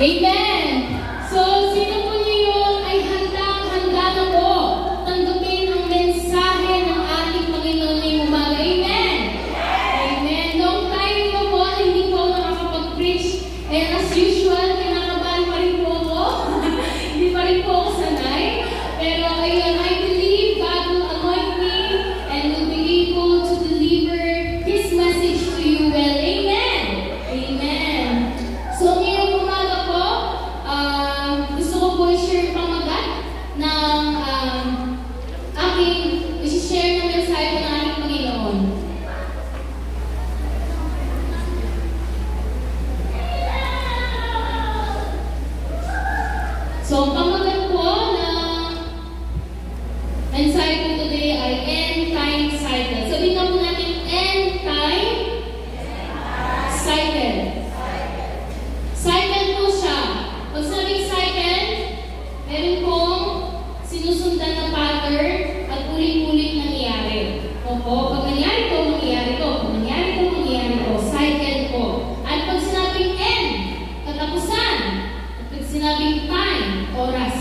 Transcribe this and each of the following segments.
Amen! So, sino po niyo yun ay handang-handa na po tanggapin ang mensahe ng ating Panginoon ngayong umaga. Amen! Amen! Long time na po na hindi po ako nakakapag-preach. And as usual, kinakabahan pa rin po ako. Hindi pa rin po ako sanay. Pero ayun, I believe God will anoint me and will be able to deliver His message to you well. Amen! Amen! So, ngayong umaga po, gusto ko po i-share pamagat ng aking i-share na mensahe po ng ating Panginoon. So, pamagat po na mensahe po today ay end time cycle. Sabihin nga po natin, end time cycle. Cycle po siya. Pag sabing cycle, meron pong sinusundan na pattern at ulit-ulit nangyayari. Opo, pag nangyari to, mangyayari to. Pag nangyari to, mangyayari to. Cycle po. At pag sinabing end, katapusan. At pag sinabing time, oras.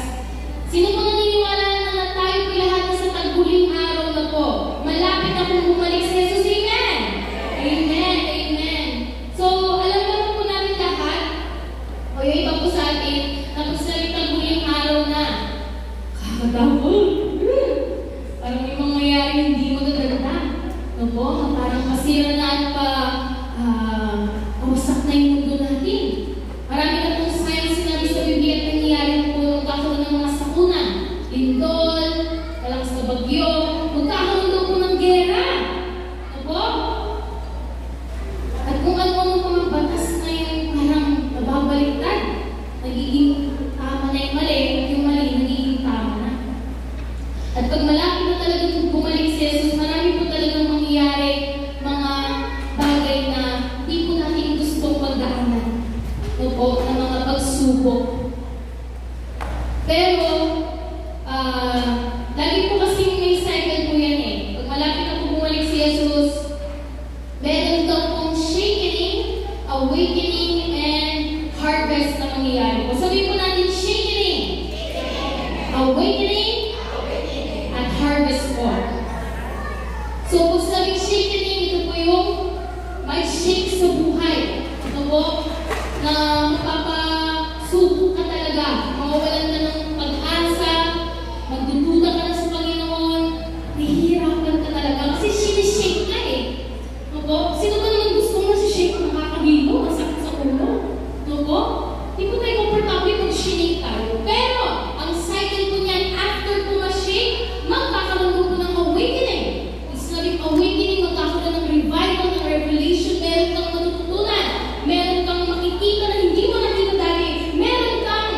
Sino po naniniwala na tayo po lahat na sa taghuling araw na po? Malapit na pong bumalik si Jesus. Amen! Amen! Amen! So, alam naman po natin lahat, o yung iba po sa atin, na pag sinabing taghuling araw na, kakatapon. Parang may mangyayari hindi magaganda. No po? Parang masira na at pawasak na yung mundo natin. Marami na pong science sinabi sa Biblia at nangyayari na po magkakaroon ng mga sakuna, lindol, malakas na bagyo, magkakaroon daw po ng gera. No po? At kung ano-ano pa mga batas na yung parang nababaliktad, nagiging tama na yung mali, at yung mali nagiging tama na. At pag malapit na talagang bumalik si Jesus, marami po talagang mangyayari mga bagay na hindi po natin gusto pagdaanan. No po, ng mga pagsubok. Pero, lagi po kasi may cycle po yan eh. Pag malapit na po bumalik si Jesus, meron daw pong shakening, awakening, and harvest na mangyayari po. Sabihin po natin, shakening, awakening, at harvest po. So, kung sabing shakening, ito po yung may shake sa buhay. Ito po, na mapapasubok ka talaga. Mawawalan ka ng pag-asa, magdududa ka na sa Panginoon, nahihirapan ka talaga. Kasi sinishake ka eh. No po? Sino ba naman gusto mo si-shake? Nakakagilo, masakit sa ulo. No po? Hindi po tayo comfortable mag-shake tayo. Pero, ang cycle po niyan, after po ma-shake, magkakaroon po ng awakening. Pag sinabing awakening, magkakaroon ng revival, ng revelation, meron kang matututunan, meron kang makikita na hindi mo nakita dati, meron kang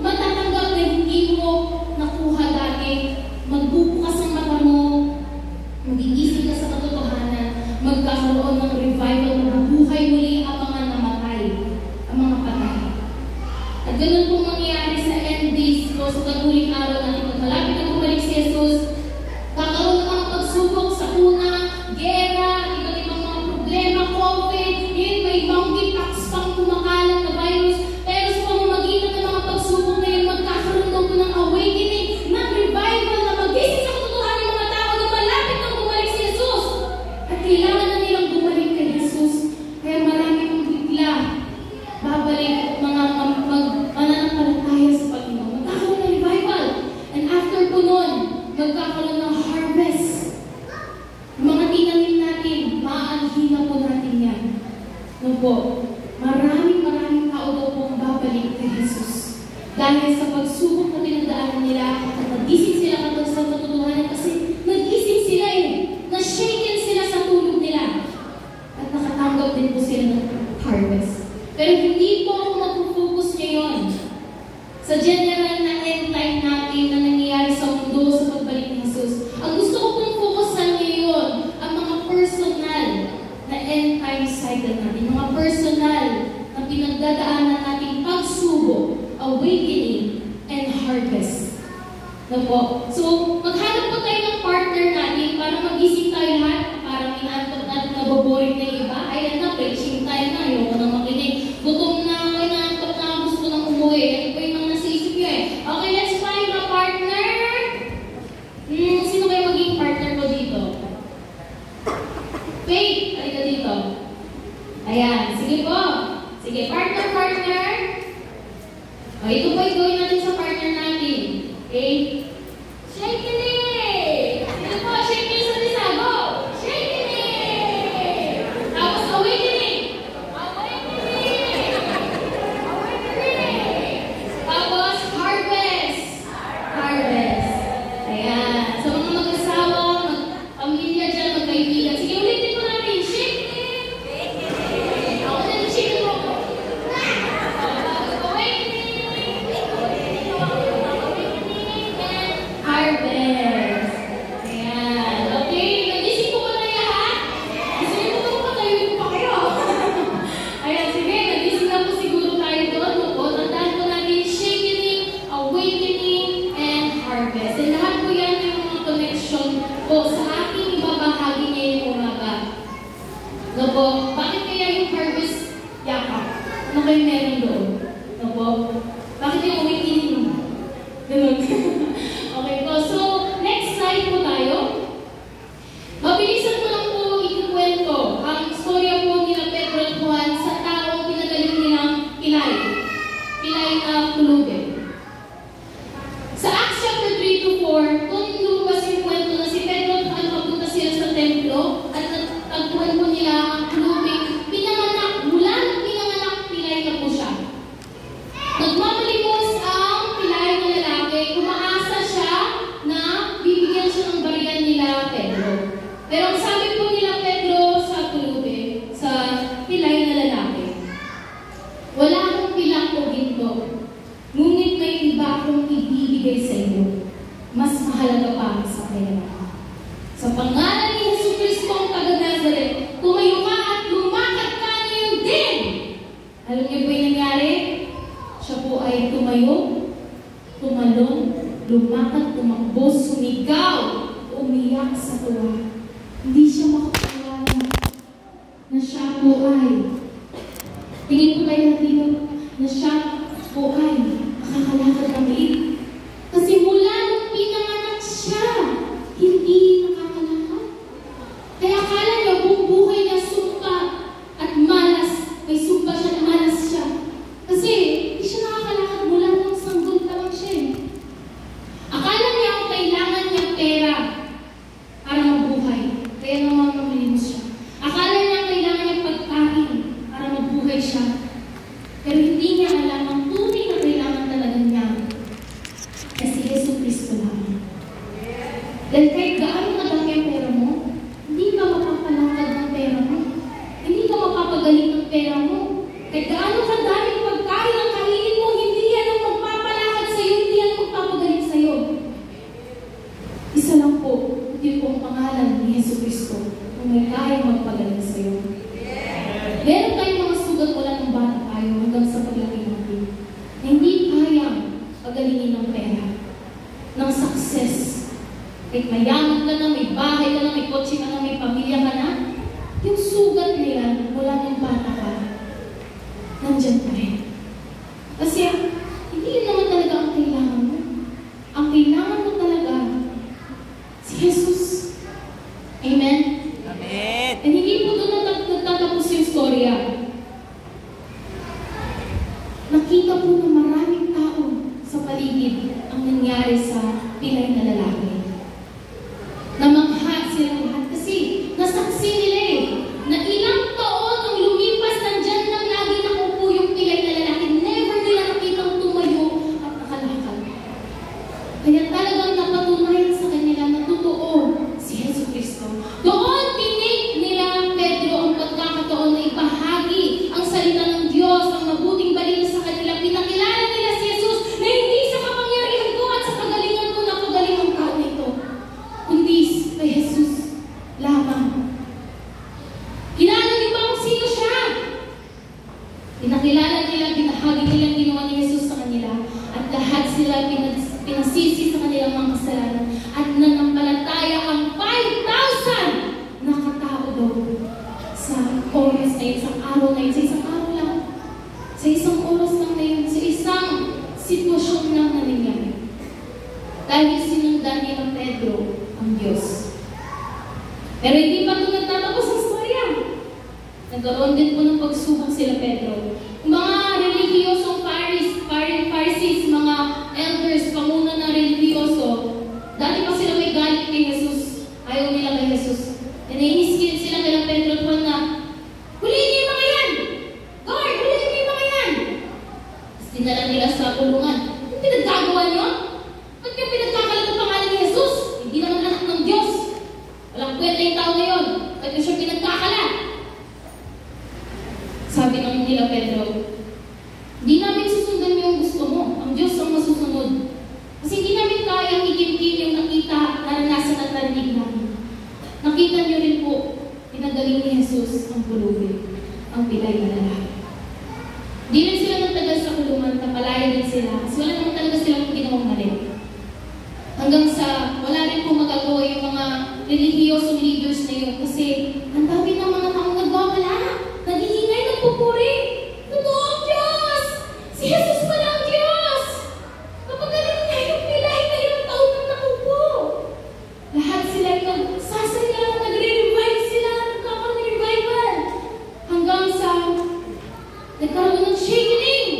matatanggap na hindi mo nakuha dati, magbubukas ang mata mo, magigising ka sa katotohanan, magkakaroon ng revival na buhay muli ang mga namatay, ang mga patay. At ganun pong mangyayari sa end days po, sa taghuling araw natin, pag malapit na bumalik si Jesus, kakaroon ng mga pagsubok sa una, gera, iba't ibang mga problema, COVID, yun, may monkeypox pang kumakalat na virus, pero sa pamamagitan ng mga pagsubok na yun, magkakaroon daw po ng awakening, ng revival na magising sa katotohanan ng mga tao na malapit na bumalik si Jesus. At kailangan na nilang bumalik kay Jesus. Kaya marami pong bigla babalik mga mananampalataya sa Panginoon. Magkakaroon ng revival. And after po nun, magkakaroon ng harvest. Mga tinanim natin, maanhin na po natin yan. No po, maraming tao daw pong babalik kay Jesus. Dahil sa pagsubok na pinagdaanan nila, at nagising sila katong sa katotohanan kasi nagising sila eh. Na-shaken sila sa tulog nila. At nakatanggap din po sila ng harvest. Pero hindi po ako mag-focus ngayon sa general na end time natin na nangyayari sa mundo sa pagbalik ni Jesus. Ang gusto ko pong focusan ngayon ang mga personal na end time cycle natin. Mga personal na pinagdadaanan natin pagsubok, awakening, and harvest. No po? So, maghanap po tayo ng partner natin para magising tayo lahat. Parang inaantok natin na boboring na iba. Ayan na, preaching time na. Ayoko na makinig. Gutom na, inaantok na, gusto ng Sige, partner, partner. O, ito po yung gawin natin sa partner natin. Okay? Shake it! Ito po, shake it sa isa. Go! Shake it! Tapos, awakening! Awakening! Awakening! Tapos, harvest! Harvest. Ayan. Sa mga mag-asawa, pamilya dyan, magkaibigan. Sige, ulitin po natin. Shake it! Ako na yung shake it mo. Harvest. Ayan. Okay. Nagising po ba tayo, ha? Gusto niyo po patayin po pa kayo. Ayan. Sige. Nagising na po siguro tayo doon. O, tandaan po natin shaking, awakening, and harvest. And lahat po yan yung mga connection po sa ating ibabahagi ngayong umaga. No po? Bakit kaya yung harvest yakap? Ano kayo meron doon? No po? Bakit yung awakening? Ganun. Okay po. So, next slide po tayo. Mabilisan ko lang po ikukwento ang istorya po nila Pedro at Juan sa taong pinagaling nilang Pilay. Pilay na Pulube. Sa Acts chapter 3 to 4, kung lumabas yung kwento na si Pedro at Juan papunta sila sa templo at natagpuan po nila ang Pulube, pinanganak, mula ng pinanganak, Pilay na po siya. Nagmamalimos ang Pilay na lalaki, umaasa siya na bibigyan siya ng barilan nila Pedro. Pero ang sabi po nila Pedro sa Pulube, sa Pilay na lalaki, wala akong pilak o ginto, ngunit may iba akong ibibigay sa iyo. Mas mahalaga pa sa pera. Sa pangalan ni Jesucristo ang taga-Nazaret, tumayo ka at lumakad ka ngayon din. Alam niyo po yung nangyari? Siya po ay tumayo, tumalon, lumakad, tumakbo, sumigaw, umiyak sa tuwa. Hindi siya makapaniwala na siya po ay, tingin po tayo dito, na siya po ay makakalakad ng liit. Kasi mula nung pinanganak siya, hindi nakakalakad. Kaya akala niya buong buhay niya sumpa at malas. May sumpa siya at malas siya. Kasi hindi siya nakakalakad mula nung sanggol pa lang siya. Akala niya ang kailangan niya pera para mabuhay. Kaya naman mamilimos siya. Akala niya kailangan niya pagkain para mabuhay siya. Pero hindi niya alam ang tunay na kailangan talaga niya. Kasi Jesucristo lang. Dahil kahit gaano kadami ang pera mo, hindi ka mapapalakad ng pera mo. Hindi ka mapapagaling ng pera mo. Kahit gaano kadaming pagkain ang kainin mo, hindi yan ang magpapalakad sa iyo, hindi yan ang magpapagaling sa iyo. Isa lang po, yun po ang pangalan ni Jesucristo kung may kayang magpagaling sa iyo. Meron tayong mga sugat wala ng bata tayo hanggang sa paglaki natin na hindi kayang pagalingin ng pera, ng success. Kahit mayaman ka na, may bahay ka na, may kotse ka na, may pamilya ka na, yung sugat na yan, wala ng bata ka, nandyan pa rin. Kasi hindi yun naman talaga ang kailangan mo. Ang kailangan mo talaga, si Jesus. Amen? Amen. And hindi po doon nagtatapos yung storya. Nakita po ng maraming tao sa paligid ang nangyari sa Pilay na lalaki. Namangha sila lahat kasi nasaksi nila na ilang taon ang lumipas, nandyan lang lagi nakupo yung Pilay na lalaki. Never nila nakitang tumayo at nakalakad. Kaya talagang napatunayan sa kanila na totoo si Jesucristo. Doon tinig nila Pedro ang pagkakataon na ipahagi ang salita ng Diyos, ang mabuting balita sa kanila. Pinakilala nila si Jesus na hindi sa kapangyarihan ko at sa kagalingan ko na pagaling ang tao nito, kundi kay Jesus lamang. Kilala niyo ba kung sino siya? Pinakilala nila, pinahagi nila ang ginawa ni Jesus sa kanila at lahat sila pinasisi sa kanilang mga kasalanan at nanampalataya ang 5,000 na katao daw sa oras na yun, sa araw na yun, sa isang araw lang, sa isang oras lang na yun, sa isang sitwasyon lang na nangyari. Dahil sinundan ni Pedro ang Diyos. Pero hindi pa ito nagtatapos ang storya. Nagkaroon din po ng pagsubok sila Pedro. Kung Dinala nila sa kulungan. Ano pinagkagawa niyo? Ba't niyo pinagkakalat ang pangalan ni Jesus? Hindi naman anak ng Diyos. Walang kwenta yung tao na yun. Ba't niyo siya pinagkakalat? Sabi ng nila Pedro, di namin susundan yung gusto mo. Ang Diyos ang masusunod. Kasi hindi namin kayang ikimkim yung nakita, naranasan at narinig namin. Nakita niyo rin po, pinagaling ni Jesus ang pulubi, ang pilay na lalaki. Di rin sila nagtagal sa kulungan, kapalaya din sila. Kasi wala naman talaga silang ginawang mali. Hanggang sa wala rin po magagawa yung mga relihiyosong leaders na yun. Kasi ang dami ng mga taong nagwawala. Naghihingay, nagpupuri. Totoo ang Diyos! Si Jesus pala ang Diyos! Kapag galing niya yung pilay na ilang taon na nakupo. Lahat sila yung nagsasayaw, nagre-revive sila, nagkakaroon ng revival. Hanggang sa nagkaroon ng shaking,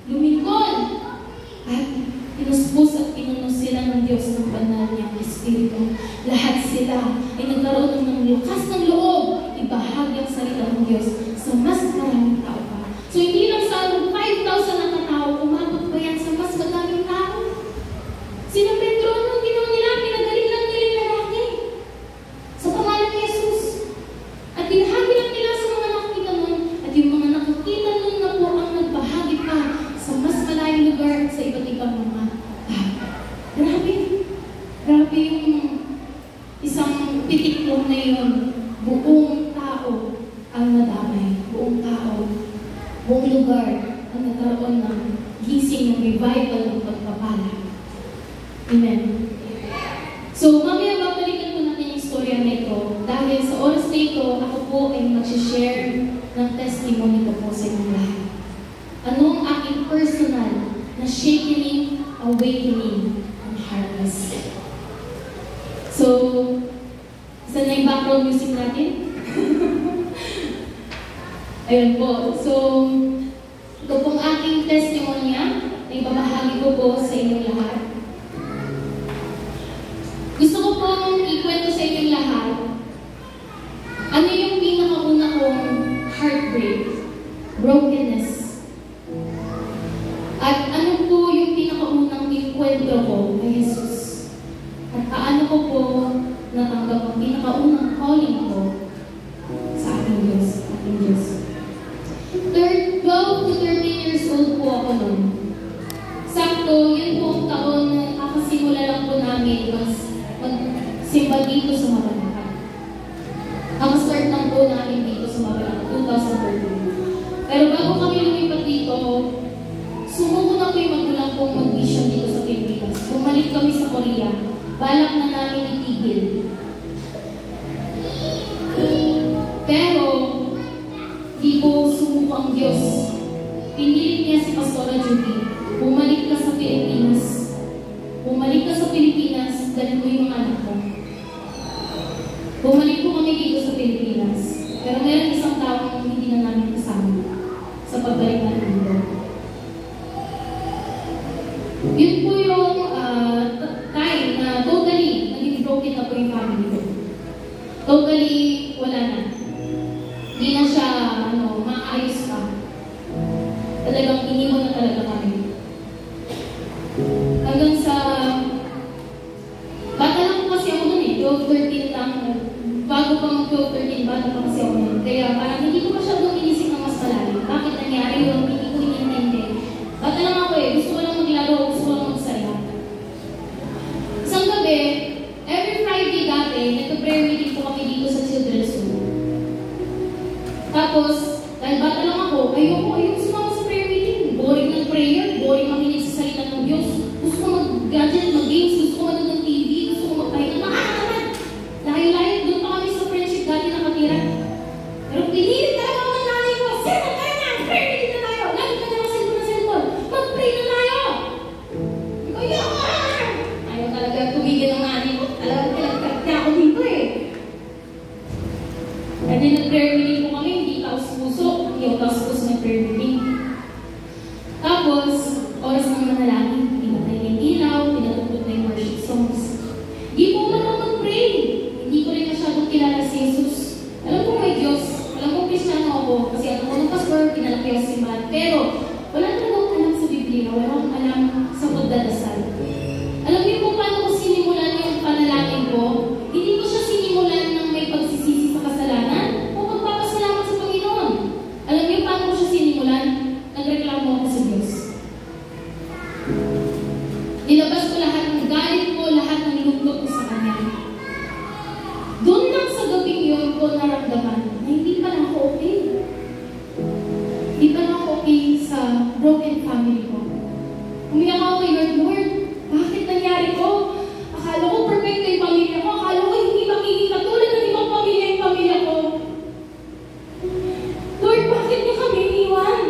lumingkod, at pinuspos at pinunos sila ng Diyos ng banal niyang Espiritu. Lahat sila ay nagkaroon ng lakas ng loob, ibahagi ang salita ng Diyos sa mas maraming tao pa. So hindi lang sa 5,000 na katao, umabot pa yan sa mas maraming tao. Sina Pedro, anong ginawa nila? Pinagaling lang nila yung lalaki sa pangalan ni Jesus. At binahagi lang nila sa mga nakakita nun, at yung mga nakakita nun na po ang nagbahagi pa sa mas malayong lugar sa iba't ibang mga tao. Grabe. Grabe yung isang titik na yun. Buong tao ang nadamay. Buong tao, buong lugar ang nagkaroon ng gising ng revival ng pagpapala. Amen. So, mamaya babalikan po natin yung storya na ito. Dahil sa oras na ito, ako po ay mag-share ng testimony ko po sa inyong lahat. Ano ang aking personal na shaking, awakening, and harvest? So, saan na yung background music natin? Ayun po. So, ito pong aking testimonya na ibabahagi ko po sa inyong lahat. Gusto ko pong ikwento sa inyong lahat ano yung pinakauna kong heartbreak, brokenness, at ano po yung pinakaunang ikwento ko kay Jesus, at paano ko po natanggap ang pinakaunang calling ko sa ating Diyos, ating Diyos. 12 to 13 years old po ako noon. Sakto, yun po ang taon na kakasimula lang po namin magsimba dito sa Mabalacan. Nakastart lang po namin dito sa Mabalacan, 2013. Pero bago kami lumipat dito, sumuko na po yung magulang kong mag-mission dito sa Pilipinas. Bumalik kami sa Korea. Balak na namin itigil. Pero, di po sumuko ang Diyos. Pinilit niya si Pastora Judy. Bumalik ka sa Pilipinas. Bumalik ka sa Pilipinas, dahil mo yung anak mo. Bumalik po kami dito sa Pilipinas. Pero meron isang taong hindi na namin kasama sa pagbalik natin dito. Yun po yung time na totally naging broken na po yung family ko. Totally wala na. Hindi na siya maayos pa. Talagang iniwan na talaga kami. Hanggang sa bata lang po kasi ako nun 12-13 lang. Bago pa mag-12-13, bata pa kasi ako nun. Kaya parang hindi ko masyadong inisip ng mas malalim. Bakit nangyari yun? Hindi ko inintindi. Bata lang ako gusto ko lang maglaro, gusto ko lang magsaya. Isang gabi, every Friday dati, nagpa-prayer meeting po kami dito sa Children's Room. Tapos, dahil bata lang ako, ayoko sumama sa prayer meeting. Boring ng prayer, boring makinig sa salita ng Diyos. Gusto ko mag-gadget, mag-games, gusto ko manood ng TV, gusto ko magpahinga. Nakakataman! Layo-layo, doon pa kami sa friendship dati nakatira. Pero pinilit talaga ako ng nanay ko, settle tayo na! Prayer meeting na tayo! Lagi ka naman sa cellphone! Mag-pray na tayo! Ayaw talaga tumigil ng nanay ko. Talagang pinagkakta ako dito And then nag-prayer meeting po kami, hindi taos-puso. Hindi taos-puso ng prayer meeting. Tapos, oras ng manalangin, pinatay na yung ilaw, pinatutod na yung worship songs. Hindi po man mag-pray. Hindi ko rin masyadong kilala si Jesus. Alam ko may Diyos. Alam ko Kristiyano ako. Kasi ako ng pastor, pinalaki ako si Matt. Pero, wala talaga akong alam sa Biblia. wala akong alam sa pagdadasal. Alam niyo kung paano ko sinimulan yung panalangin ko? Hindi ko siya sinimulan ng may pagsisisi sa kasalanan o magpapasalamat sa Panginoon. Alam niyo paano ko siya sinimulan? Nagreklamo ako sa Diyos. Nilabas ko lahat ng galit ko, lahat ng lungkot ko sa Kanya. Doon lang sa gabing yun ko naramdaman na hindi pa lang ako okay. Hindi pa lang ako okay sa broken family ko. Umiyak ako kay Lord, bakit nangyari ko? Akala ko perfect yung pamilya ko. Akala ko hindi magiging katulad ng ibang pamilya yung pamilya ko. Lord, bakit niyo kami iniwan?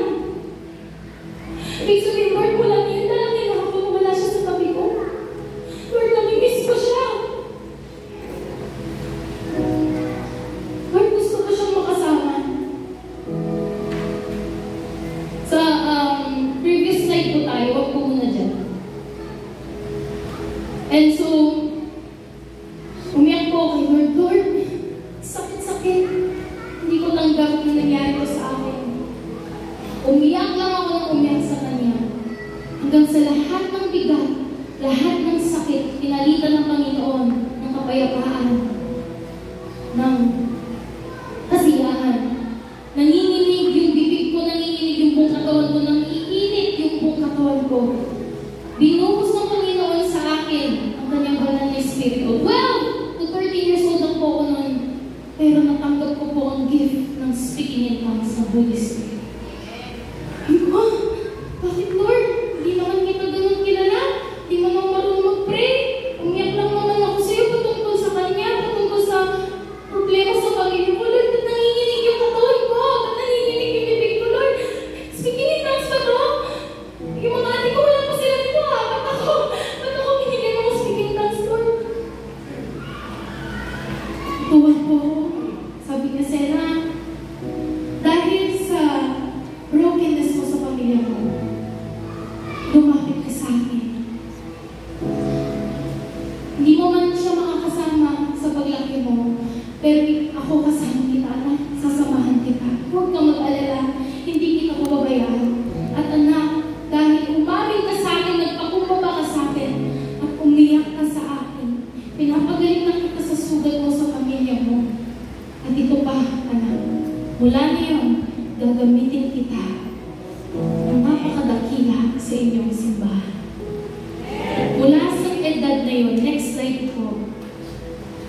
Ibig sabihin, Lord, walang yun na lang yun ako kung wala siya sa tabi ko. Lord, namimiss ko siya. Lord, gusto ko siyang makasama. Sa previous slide po tayo, wag po muna dyan. And so, umiyak po kay Lord, Lord, sakit-sakit. Hindi ko tanggap na nangyari ko sa akin. Umiyak lang ako ng umiyak sa Kanya. Hanggang sa lahat ng bigat, lahat ng sakit, pinalitan ng Panginoon ng kapayapaan, ng kasiyahan. Nanginginig yung bibig ko, nanginginig yung buong katawan ko, nangiinit yung buong katawan ko. Binuhos ng Panginoon sa akin ang Kanyang banal na Espiritu. Well, 13 years old lang po ako noon, pero natanggap ko po ang gift ng speaking in tongues ng Holy Spirit. Bakit Lord? Hindi naman kita ganun kilala. Hindi naman marunong mag-pray. Umiyak lang naman ako sa'yo patungkol sa Kanya, patungkol sa problema sa pamilya ko. Lord, ba't nanginginig yung katawan ko? Ba't nanginginig yung bibig ko, Lord? Speaking in tongues ba to? Yung mga adik ko, wala pa sila nito ha. Ba't ako binigyan ako speaking in tongues, Lord? Tuwa po. Sabi niya, Sena, dahil sa brokenness mo sa pamilya ko, lumapit ka sa akin. Hindi mo man siya makakasama sa paglaki mo, pero ako kasama kita, anak, sasamahan kita. Huwag kang mag-alala, hindi kita pababayaan. At anak, dahil umamin ka sa akin, nagpakumbaba ka sa akin, at umiyak ka sa akin, pinapagaling na kita sa sugat mo sa pamilya mo. At ito pa, anak, mula ngayon, gagamitin kita ng napakadakila sa inyong simbahan. Mula sa edad na yun, next slide po,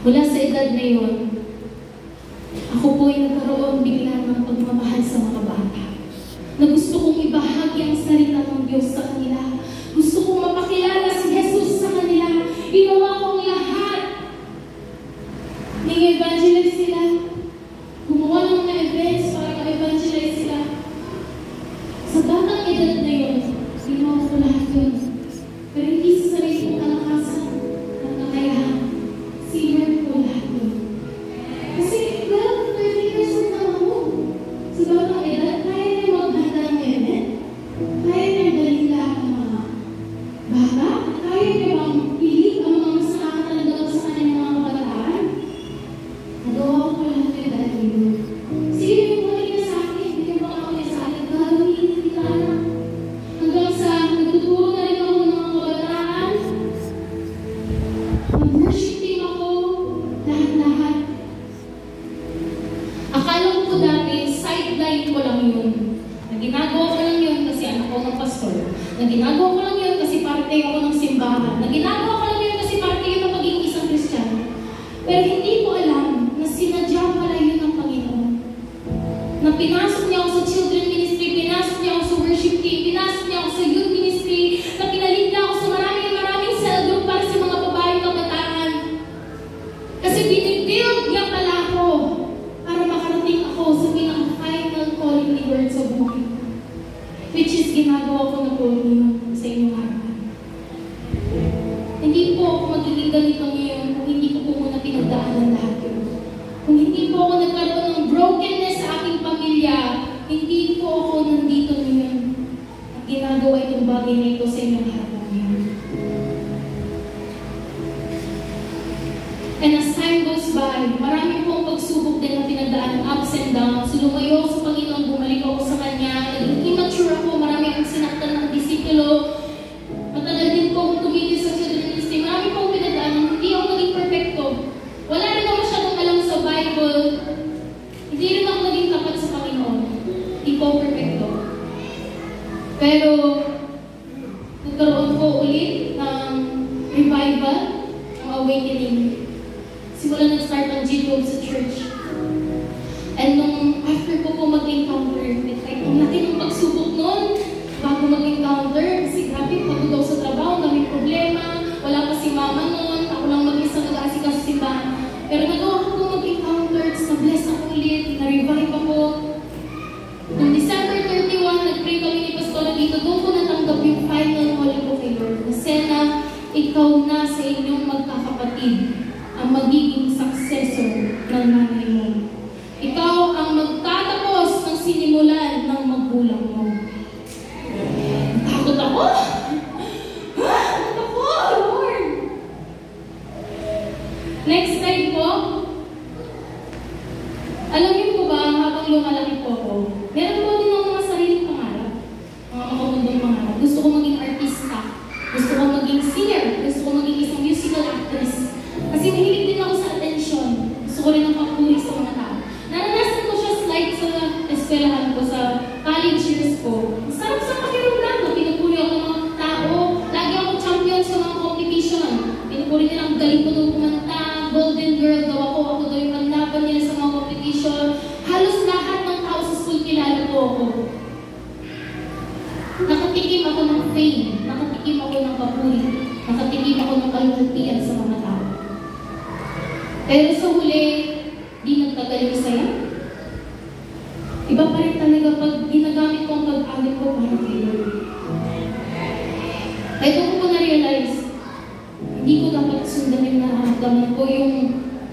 mula sa edad na yun, ako po ay nagkaroon bigla ng pagmamahal sa mga bata. Na gusto kong ibahagi ang salita ng Diyos sa kanila. Gusto kong mapakilala si Jesus sa kanila. Ginawa ko ang lahat. Nag-evangelize sila. Gumawa ng mga events para ma-evangelize sila. Sa batang edad na yun, ginawa ko lahat yun. Pero hindi sa sarili kong kalakasan at kakayahan. Sinard ko lahat yun. Kasi, well, 30 years old na ako. Sa batang edad, kaya niya maghanda ng event. Kaya niya galing lahat ng mga bata. Kaya niya bang pilit ang mga mas nakakatalagdag sa kanya ng mga kabataan. Nagawa ko lahat yun dahil yun. Sige, yung balik na sa akin, yung mga kami sa akin, gagawin kita anak. Hanggang sa nagtuturo na rin ako ng mga kabataan. Mag-worship team ako, lahat-lahat. Akala ko po dati, sideline ko lang yun. Naginagawa ko lang yun kasi anak ko ng pastor. Naginagawa ko lang yun kasi parte ako ng simbahan. Naginagawa ko lang yun kasi parte yun ng magiging isang Kristiyano. Pero hindi ko alam na sinadya pala yun ng Panginoon. Na pinasok niya ako sa children ministry, pinasok niya ako sa worship team, pinasok niya ako sa youth ministry, na pinalit niya ako sa maraming cell group para sa mga babaeng kabataan. Kasi binibuild niya pala ako para makarating ako sa pinaka-final calling ni Lord sa buhay. Which is ginagawa ko na po ngayon sa inyong harapan. Hindi po ako magiging ganito ngayon kung hindi ko po muna pinagdaanan lahat yun. Kung hindi po ako nagkaroon ng brokenness sa aking pamilya, hindi po ako nandito ngayon at ginagawa itong bagay na ito sa inyong harapan ngayon. And as time goes by, marami pong pagsubok din na pinagdaan, ups and downs. So, lumayo ako sa Panginoon, bumalik ako sa Kanya, naging immature ako, marami akong sinaktan ng disipulo, Pero, nagkaroon po ulit ng revival, ng awakening. Simula nag-start ang G12 sa church. And nung after ko po mag-encounter, ang laki ng pagsubok noon, bago mag-encounter, kasi grabe, pagod daw sa trabaho, daming problema, wala pa si mama noon, ako lang mag-isa nag-aasikaso sa simbahan. Pero nagawa ko po mag-encounter, na-bless ako ulit, na-revive ako. Noong December 31, nag-pray kami ni Pastora dito, doon ko natanggap yung final call ko kay Lord. Nasena, ikaw na sa inyong magkakapatid ang magiging successor ng nanay mo. Ikaw ang magtatapos ng sinimulan ng magulang mo. Takot ako! Takot ako, Lord! Next slide po. Alam niyo po ba, habang lumalaki po ako, meron po din ako mga sariling pangarap. Mga makamundong pangarap. Gusto ko maging artista. Gusto ko maging singer. Gusto ko maging isang musical actress. Kasi mahilig din ako sa attention. Gusto ko rin ang papuri sa mga tao. Naranasan ko siya slide sa eskwelahan ko, sa college years ko. Sarap sa pakiramdam na pinupuri ako ng mga tao. Lagi ako champion sa mga competition. Pinupuri nila ang galing ko doon kumanta. Golden girl daw ako. Ako daw yung panlaban nila sa mga competition. Halos lahat ng tao sa school kilala po ako. Nakatikim ako ng fame. Nakatikim ako ng papuri. Nakatikim ako ng kalulutian sa mga tao. Pero sa huli, di nagtagal yung saya. Iba pa rin talaga pag ginagamit ko ang pag-awit ko para kay Lord. Ito ko po na-realize, hindi ko dapat sundan yung nararamdaman ko, yung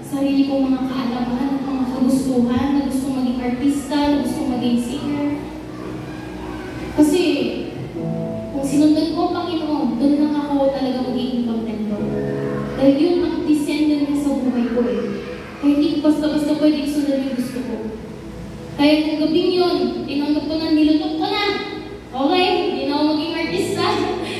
sarili kong mga kaalaman, mga kagustuhan, na gusto maging artista, na gusto maging singer. Kasi, kung sinundan ko ang Panginoon, doon lang ako talaga magiging contento. Dahil yun ang descendant niya sa buhay ko eh. Kaya hindi ko basta-basta pwede sundan yung gusto ko. Kaya kung gabing yun, tinanggap ko na, nilutok ko na. Okay, hindi na ako maging artista,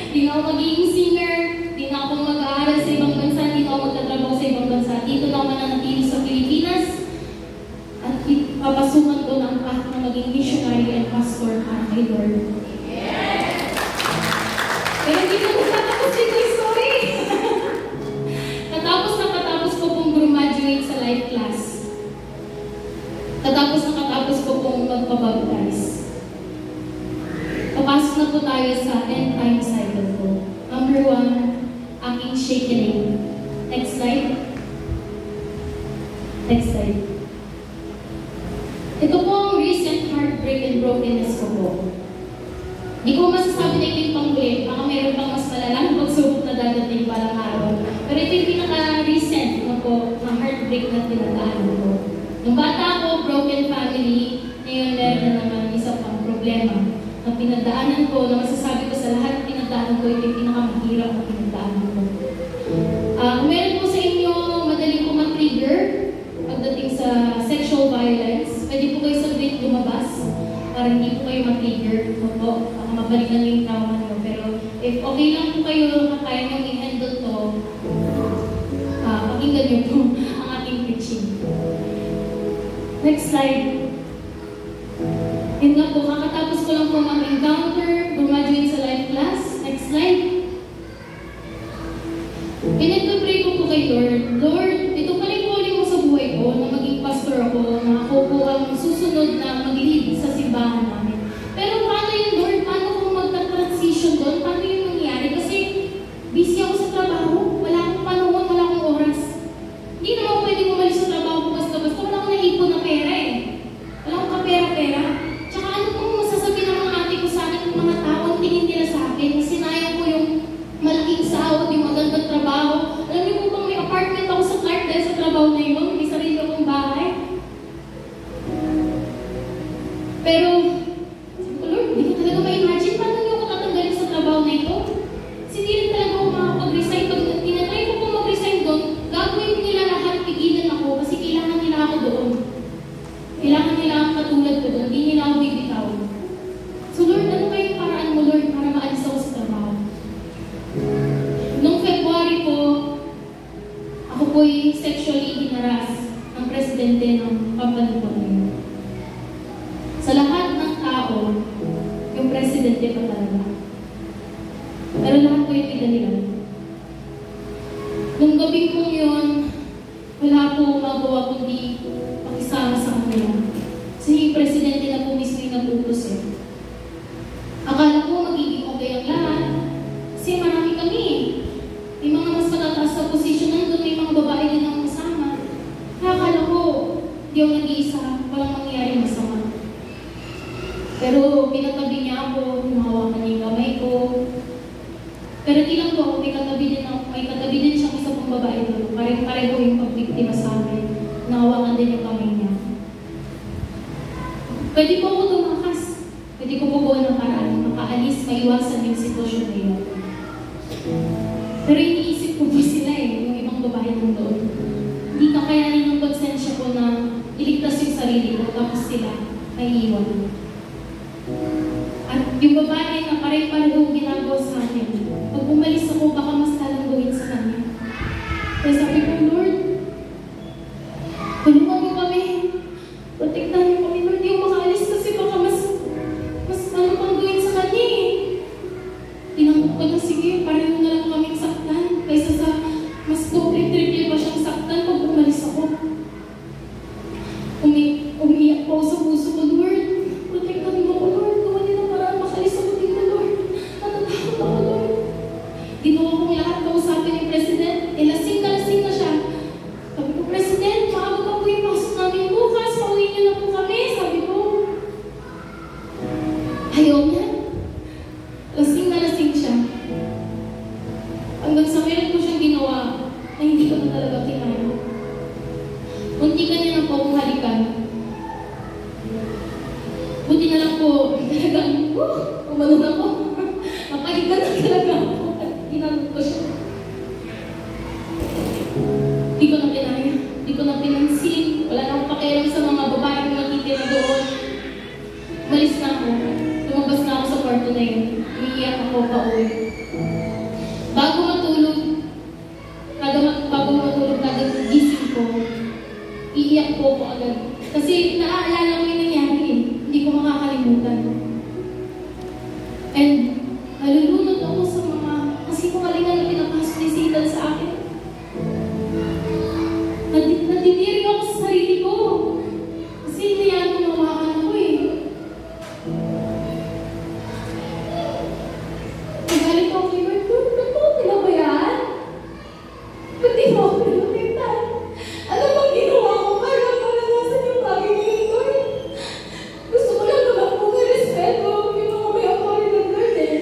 hindi na ako magiging singer, hindi na ako mag-aaral sa ibang bansa, hindi na ako magtatrabaho sa ibang bansa. Dito na ako mananatili sa Pilipinas at papasukan ko ng path na maging missionary and pastor para kay Lord. Pero hindi na magtatapos ito yung story. Katapos ko pong graduate sa life class. Katapos ko pong magpabaptize. Papasok na po tayo sa end time cycle ko. Number 1, aking shakening. Next slide. Next slide. Ito po ang recent heartbreak and brokenness ko po. Hindi ko masasabi na ito yung panghuli. Baka mayroon pang mas malalang pagsubok na dadating palang araw. Pero ito yung pinaka-recent na heartbreak na tinataanan ko. Nung bata ako, broken family, ngayon meron na naman isa pang problema na pinagdaanan ko, na masasabi ko sa lahat ng pinagdaanan ko, ito yung pinakamahirap na pinagdaanan ko. Kung meron po sa inyo madaling ko ma-trigger pagdating sa sexual violence, pwede po kayo saglit lumabas para hindi po kayo ma-trigger. Baka mabalikan yung trauma nyo. Pero if okay lang po kayo, kaya nyo i-handle to, pakinggan nyo po ang ating preaching. Next slide. Yun nga po, kakatapos ko lang po mag-encounter, graduate sa life class. Next slide. Pinagpapray ko po kay Lord. Lord, ito pala yung calling mo sa buhay ko, na maging pastor ako, na ako po ang susunod na mag-lead sa simbahan namin. Pero paano yun, Lord? Paano kung magta-transition doon? Paano yun nangyari? Kasi busy ako sa trabaho, wala akong panahon, wala akong oras. Hindi naman pwede umalis sa trabaho ko basta-basta. Wala akong naipon na pera eh. Wala akong kapera-pera. Tsaka ano kung masasabi ng mga ate ko sa akin, ng mga tao, ang tingin nila sa akin, kasi sinayang ko yung malaking sahod, yung magandang trabaho. Alam niyo po bang may apartment ako sa Clark dahil sa trabaho na yun, may sarili akong bahay. Pero, Lord, hindi ko talaga ma-imagine paano niyo ako tatanggalin sa trabaho na ito. Kasi hindi rin talaga ako makapag-resign. Pag tinatry ko po mag-resign doon, gagawin nila lahat, pigilan ako kasi kailangan nila ako doon. Kailangan nila ang katulad ko doon, hindi nila ako bibitaw. So Lord, ano ba yung paraan mo, Lord, para maalis ako sa trabaho? Noong February po, ako po'y sexually hinaras ng presidente ng company ko ngayon. Sa lahat talaga. Pero lahat po yung pinalihan. Nung gabi po yun, wala po magawa kundi pakisama sa kanila. Kasi yung presidente na po mismo yung naputos eh. Akala ko magiging okay ang lahat. Kasi marami kami eh. May mga mas matataas na posisyon nandun, may mga babae din ang kasama. Kaya akala ko, di ako nag-iisa, walang mangyayari masama. Pero pinatabi niya ako, hinahawakan niya yung kamay ko. Pero di lang po ako, may katabi din siyang isa pang babae doon. Pareho yung pagbiktima sa akin. Hinahawakan din yung kamay niya. Pwede po ako tumakas. Pwede ko po gawa ng paraan, makaalis, maiwasan yung sitwasyon na yun. Pero iniisip ko po sila eh, yung ibang babae nandoon. Hindi kakayanin ng konsensya ko na iligtas yung sarili ko, tapos sila ay iwan. At yung babae na pareho ginagawa sa akin, pag umalis ako, baka mas talang gawin sa kanya. Kaya sabi ko, Lord, tulungan mo kami. Protektahan mo kami, Lord. Hindi ako makaalis kasi baka mas ano pang gawin sa kanya eh. Tinanggap ko na, sige, pareho na lang kaming saktan. Kaysa sa mas doble-triple pa siyang saktan pag umalis ako. Umiiyak po sa puso ko, Lord. Protektahan mo ko, Lord. Gawa nila parang makalis ako dito, Lord. Natatakot ako, Lord. Ginawa kong lahat, kausapin yung president. Lasing na siya. Sabi ko, President, maaga pa po yung pasok namin bukas. Pauwi niyo na po kami. Sabi ko, ayaw niya. Lasing na siya. Hanggang sa meron ko siyang ginawa na hindi ko na talaga kinaya. Munti ka niya na po akong halikan. Buti na lang po, talagang, umanon ako. Mapalikan na talaga ako. At ginamit ko siya. Hindi ko na kinaya. Hindi ko na pinansin. Wala na akong pakialam sa mga babae kong nakitira doon. Malis na ako. Lumabas na ako sa kwarto na yun. Iiyak ako pauwi. Bago matulog, kada gising ko, iiyak po ako agad. Kasi naaalala ko yung nangyari eh. Hindi ko makakalimutan. And nalulunod ako sa mga kasi kalingan na pinapasok ni Satan sa akin. Natitirig ako sa sarili ko. Kasi hinayaan ko mawakan ako eh. Nagalit ako kay Lord, ba't mo pinabayaan? Ba't di mo ako pinabayaan? Ano bang ginawa ko para malalasan yung bagay ngayon, Lord? Gusto ko lang naman po na respeto yung mga may authority ng Lord eh.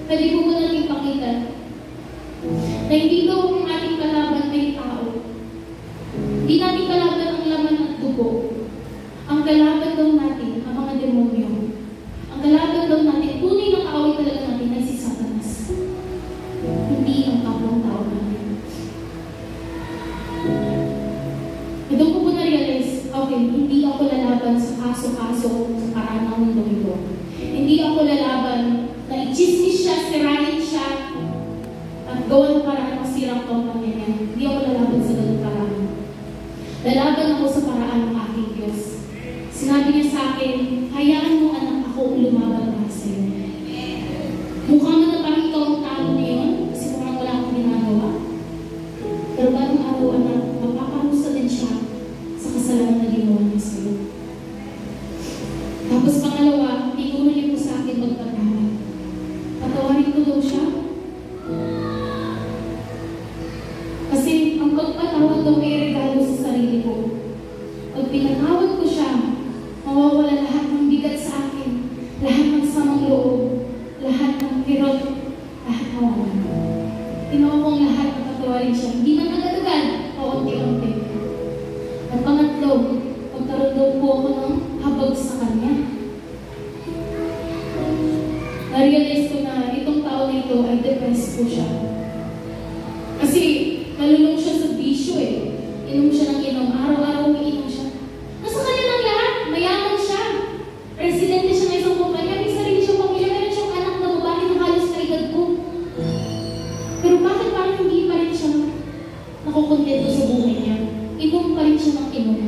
pwede po natin ipakita na hindi daw ang ating kalaban ay tao. Hindi natin kalaban ang laman at dugo. Ang kalaban daw natin, ang mga demonyo. Ang kalaban daw natin, tunay na kaaway talaga natin ay si Satanas. Hindi ang kapwang tao natin. E doon ko po na-realize, okay, hindi ako lalaban sa kaso-kaso sa paraan ng mundo ito. Hindi ako lalaban na i-chismis siya, sirahin siya, at gawa ng paraan ng sirang kumpanya niya. Hindi ako lalaban sa ganung paraan. Lalaban ako sa paraan ng aking Diyos. Sinabi niya sa akin, hayaan mo anak ako lumaban para sa iyo. Mukha mo na parang ikaw ang tao ngayon, kasi parang wala akong ginagawa. Pero bagong araw anak, mapaparusa din siya sa kasalanan na ginawa niya sa iyo. Tapos pangalawa, tinuro niya po sa akin magpatawad. Patawarin ko daw siya. Kasi ang pagpatawad daw ay regalo sa sarili ko. Pag pinatawad ko siya, mawawala lahat ng bigat sa akin, lahat ng samang loob, lahat ng kirot, lahat mawawala. Tinawa kong lahat na patawarin siya. Hindi man agad-agad, paunti-unti. At pangatlo, magkaroon daw po ako ng habag sa kanya. Na-realize ko na itong tao na ito ay depressed po siya. Kasi nalulong siya sa bisyo eh. Inom siya ng inom. Araw-araw umiinom siya. Nasa kanya ng lahat. Mayaman siya. Presidente siya ng isang kumpanya. May sarili siyang pamilya. Meron siyang anak na babae na halos na edad ko. Pero bakit parang hindi pa rin siya nakukontento sa buhay niya? Inom pa rin siya ng inom.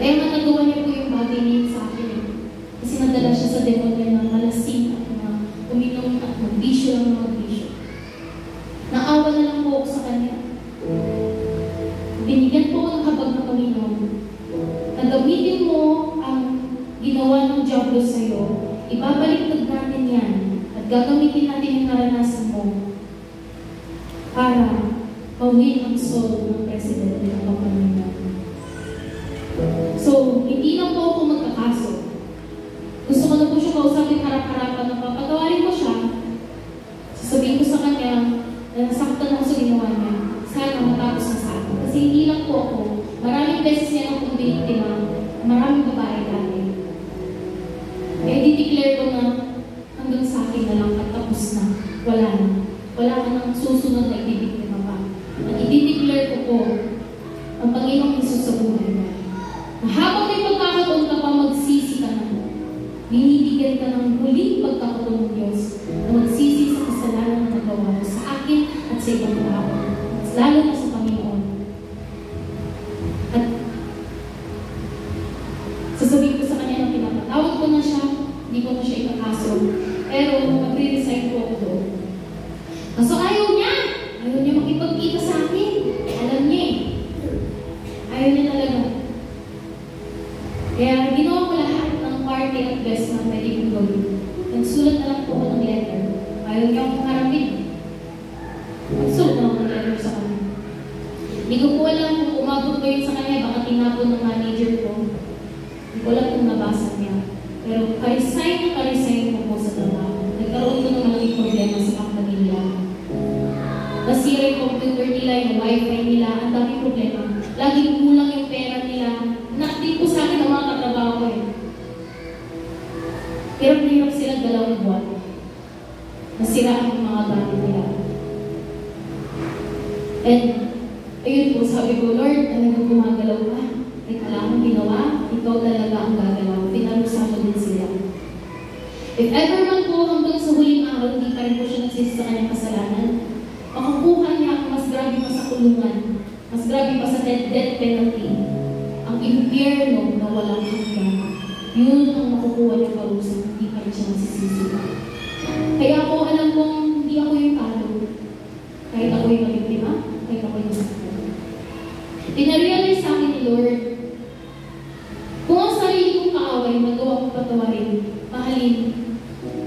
Kaya matagawa niya po yung bagay niya sa akin eh. Kasi nadala siya sa demonyo na malasing at na uminom at magbisyo ng magbisyo. Naawa na lang po ako sa kanya. Binigyan po ako ng habag ng Panginoon. Nagamitin mo ang ginawa ng Diablo sa iyo, ibabaliktad natin yan at gagamitin natin yung naranasan mo para mawin ang soul ng presidente ng Panginoon. So, hindi lang po ako magkakaso. Gusto ko na po siya kausapin harap-harapan na papatawarin ko siya. Sasabihin ko sa kanya na nasaktan ako sa ginawa niya. Sana matapos na sa akin. Kasi hindi lang po ako. Maraming beses niya akong biniktima. Maraming babae dati. Kaya di-declare ko na hanggang sa akin na lang at tapos na. Wala na. Wala ka nang susunod na ibibiktima pa. At i-declare ko po ang Panginoong Hesus sa buhay mo. Na habang may pagkakataon ka pa, magsisi ka na. Binibigyan ka ng huling pagkakataon ng Diyos na magsisi sa kasalanan na nagawa mo sa akin at sa ibang tao. Mas lalo na sa Panginoon. At sasabihin ko sa kanya na pinapatawag ko na siya, hindi ko na siya ikakaso. Pero magre-resign ko ako doon. Kaso ayaw niya! Ayaw niya makipagkita sa akin. Alam niya eh. Ayaw niya talaga. Kaya ginawa ko lahat ng party at best na pwede kong gawin. Nagsulat na lang po ako ng letter. Ayaw niya akong harapin. Nagsulat na ako ng letter sa kanya. Hindi ko po alam kung umabot ko yun sa kanya, baka tinapon ng manager ko. Hindi ko alam kung nabasa niya. Pero ka-resign ko po sa trabaho. Nagkaroon ko ng malaking problema sa company nila. Nasira yung computer nila, yung wifi nila, ang daming problema. Laging kulang yung pera nila. Nakdin po sa akin ang mga katrabaho ko eh. Pero nahirap silang 2 buwan. Nasiraan yung mga gamit nila. And, ayun po, sabi ko, Lord, talagang gumagalaw ka. Kahit wala akong ginawa, ikaw talaga ang gagalaw. Pinarusa ko din sila. If ever man po hanggang sa huling araw, hindi pa rin po siya nagsisi sa kanyang kasalanan, makakuha niya ang mas grabe pa sa kulungan, mas grabe pa sa death penalty, ang impyerno na walang hanggan. Yun ang makukuha niya parusa, hindi pa rin siya nagsisisi. Kaya ako alam kong hindi ako yung talo. Kahit ako yung mabiktima, kahit ako yung sakit. Pinarealize sa akin ni Lord, kung ang sarili kong kaaway, magawa kong patawarin, mahalin,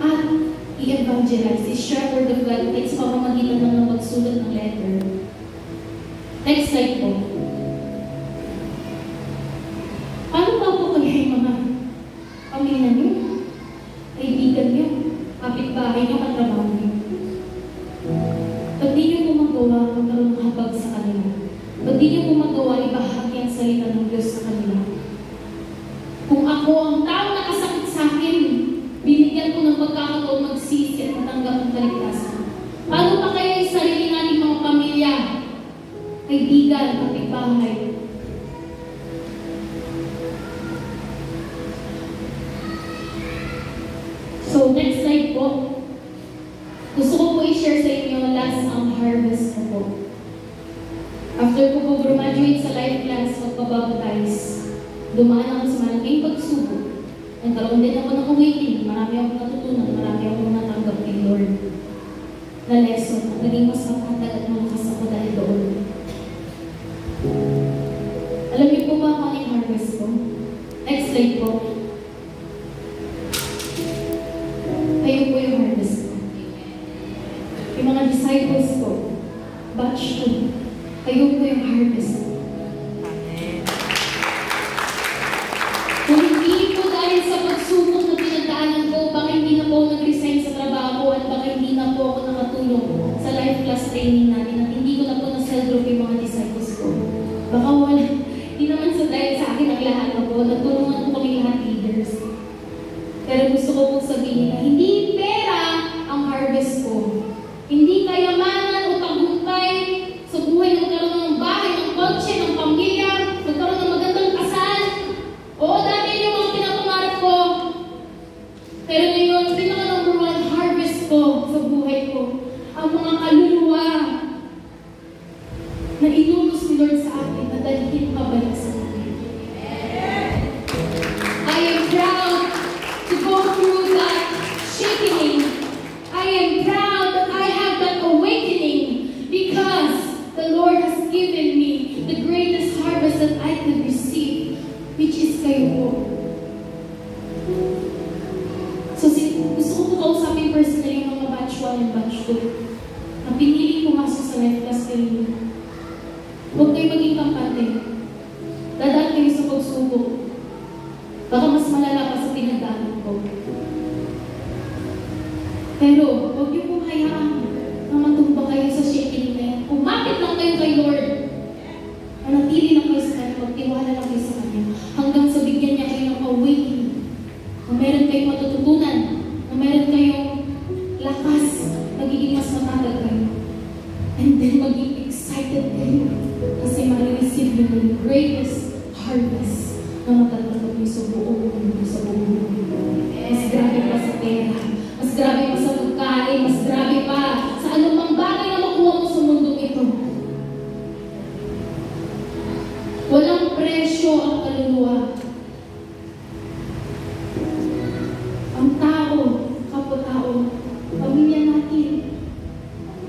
at i-evangelize, i-share word of God, kahit sa pamamagitan ng pagsulat ng letter. Next slide po. Paano pa po kaya yung mga pamilya niyo, kaibigan niyo, kapitbahay kapitbahay niyo, katrabaho niyo. Ba't di niyo po magawa magkaroon ng habag sa kanila? Ba't di niyo po magawa ibahagi ang salita ng Diyos sa kanila? Kung ako ang tao nakasakit sa akin, binigyan ko ng pagkakataon magsisi at matanggap ang kaligtasan. Paano pa kaya yung sarili natin mga pamilya, kaibigan, kapitbahay? So, next slide po. Gusto ko po i-share sa inyo last ang harvest ko po. After ko po graduate sa life class, magpabaptize, dumaan ako sa malaking pagsubok. Nagkaroon din ako ng awakening. Marami akong natutunan, marami akong natanggap kay Lord na lesson at naging mas matatag at malakas ako dahil doon. Alam niyo po ba kung ano yung harvest ko? Next slide po. Kayo po yung harvest ko. Yung mga disciples ko, batch 2, kayo po yung harvest ko. Kung hindi po dahil sa pagsubok na pinagdaanan ko, baka hindi na po ako nag-resign sa trabaho at baka hindi na po ako nakatulong sa life class training natin at hindi ko na po na-cell-group yung mga disciples ko. Baka wala, hindi naman sa dahil sa akin ang lahat na po, nagtulungan po kami lahat leaders. Pero gusto ko pong sabihin na hindi pera ang harvest ko. Hindi kayamanan o tagumpay sa buhay na magkaroon ng bahay, ng kotse, ng pamilya, magkaroon ng magandang kasal. Oo, dati yung mga pinapangarap ko. Pero ngayon, pinaka-number 1 harvest ko sa buhay ko, ang mga kaluluwa na inutos ni Lord sa akin na dalhin pabalik sa akin. I am proud to go through that shaking. I am proud that I have that awakening because the Lord has given me the greatest harvest that I could receive, which is kayo po. So, gusto ko po kausapin personally yung mga batch 1 and batch 2 na pinili pumasok sa life class kayo. Huwag kayo maging kampante. Dadaan kayo sa pagsubok. Baka mas malala pa sa pinagdaanan ko. Pero, huwag niyo pong hayaan na matumba kayo sa shaking na yan. Kumapit lang kayo kay Lord. Manatili lang kayo sa Kanya. Magtiwala lang kayo sa Kanya. Hanggang sa bigyan niya kayo ng awakening. Na meron kayong matututunan. Na meron kayong lakas. Magiging mas matatag kayo. And then, maging excited kayo. Kasi marireceive niyo yung greatest harvest na matatanggap niyo sa buong mundo, sa buong mundo. Mas grabe pa sa pera. Mas grabe pa sa pagkain. Mas grabe pa sa anumang bagay na makuha mo sa mundong ito. Walang presyo ang kaluluwa. Ang tao, kapwa-tao, pamilya natin,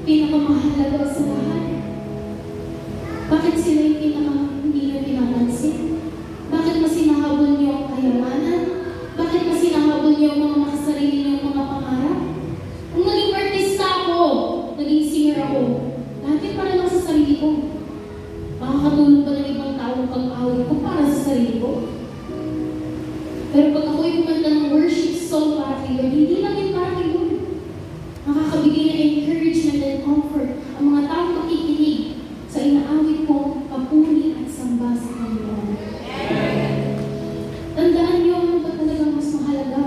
pinakamahalaga sa lahat. Bakit sila yung hindi nyo pinapansin? Bakit mas hinahabol niyo ang kayamanan? Bakit mas hinahabol niyo ang mga makasarili niyo mga pangarap? Kung naging artista ako, naging singer ako, lahat yun para lang sa sarili ko. Makakatulong ba ng ibang tao pag-awit ko para sa sarili ko? Pero pag ako'y kumanta ng worship song para kay Lord, hindi lang yun para kay Lord. Makakabigay ng encouragement and comfort ang mga taong makikinig sa inaawit kong papuri at samba sa Panginoon. Tandaan niyo ano ba talagang mas mahalaga?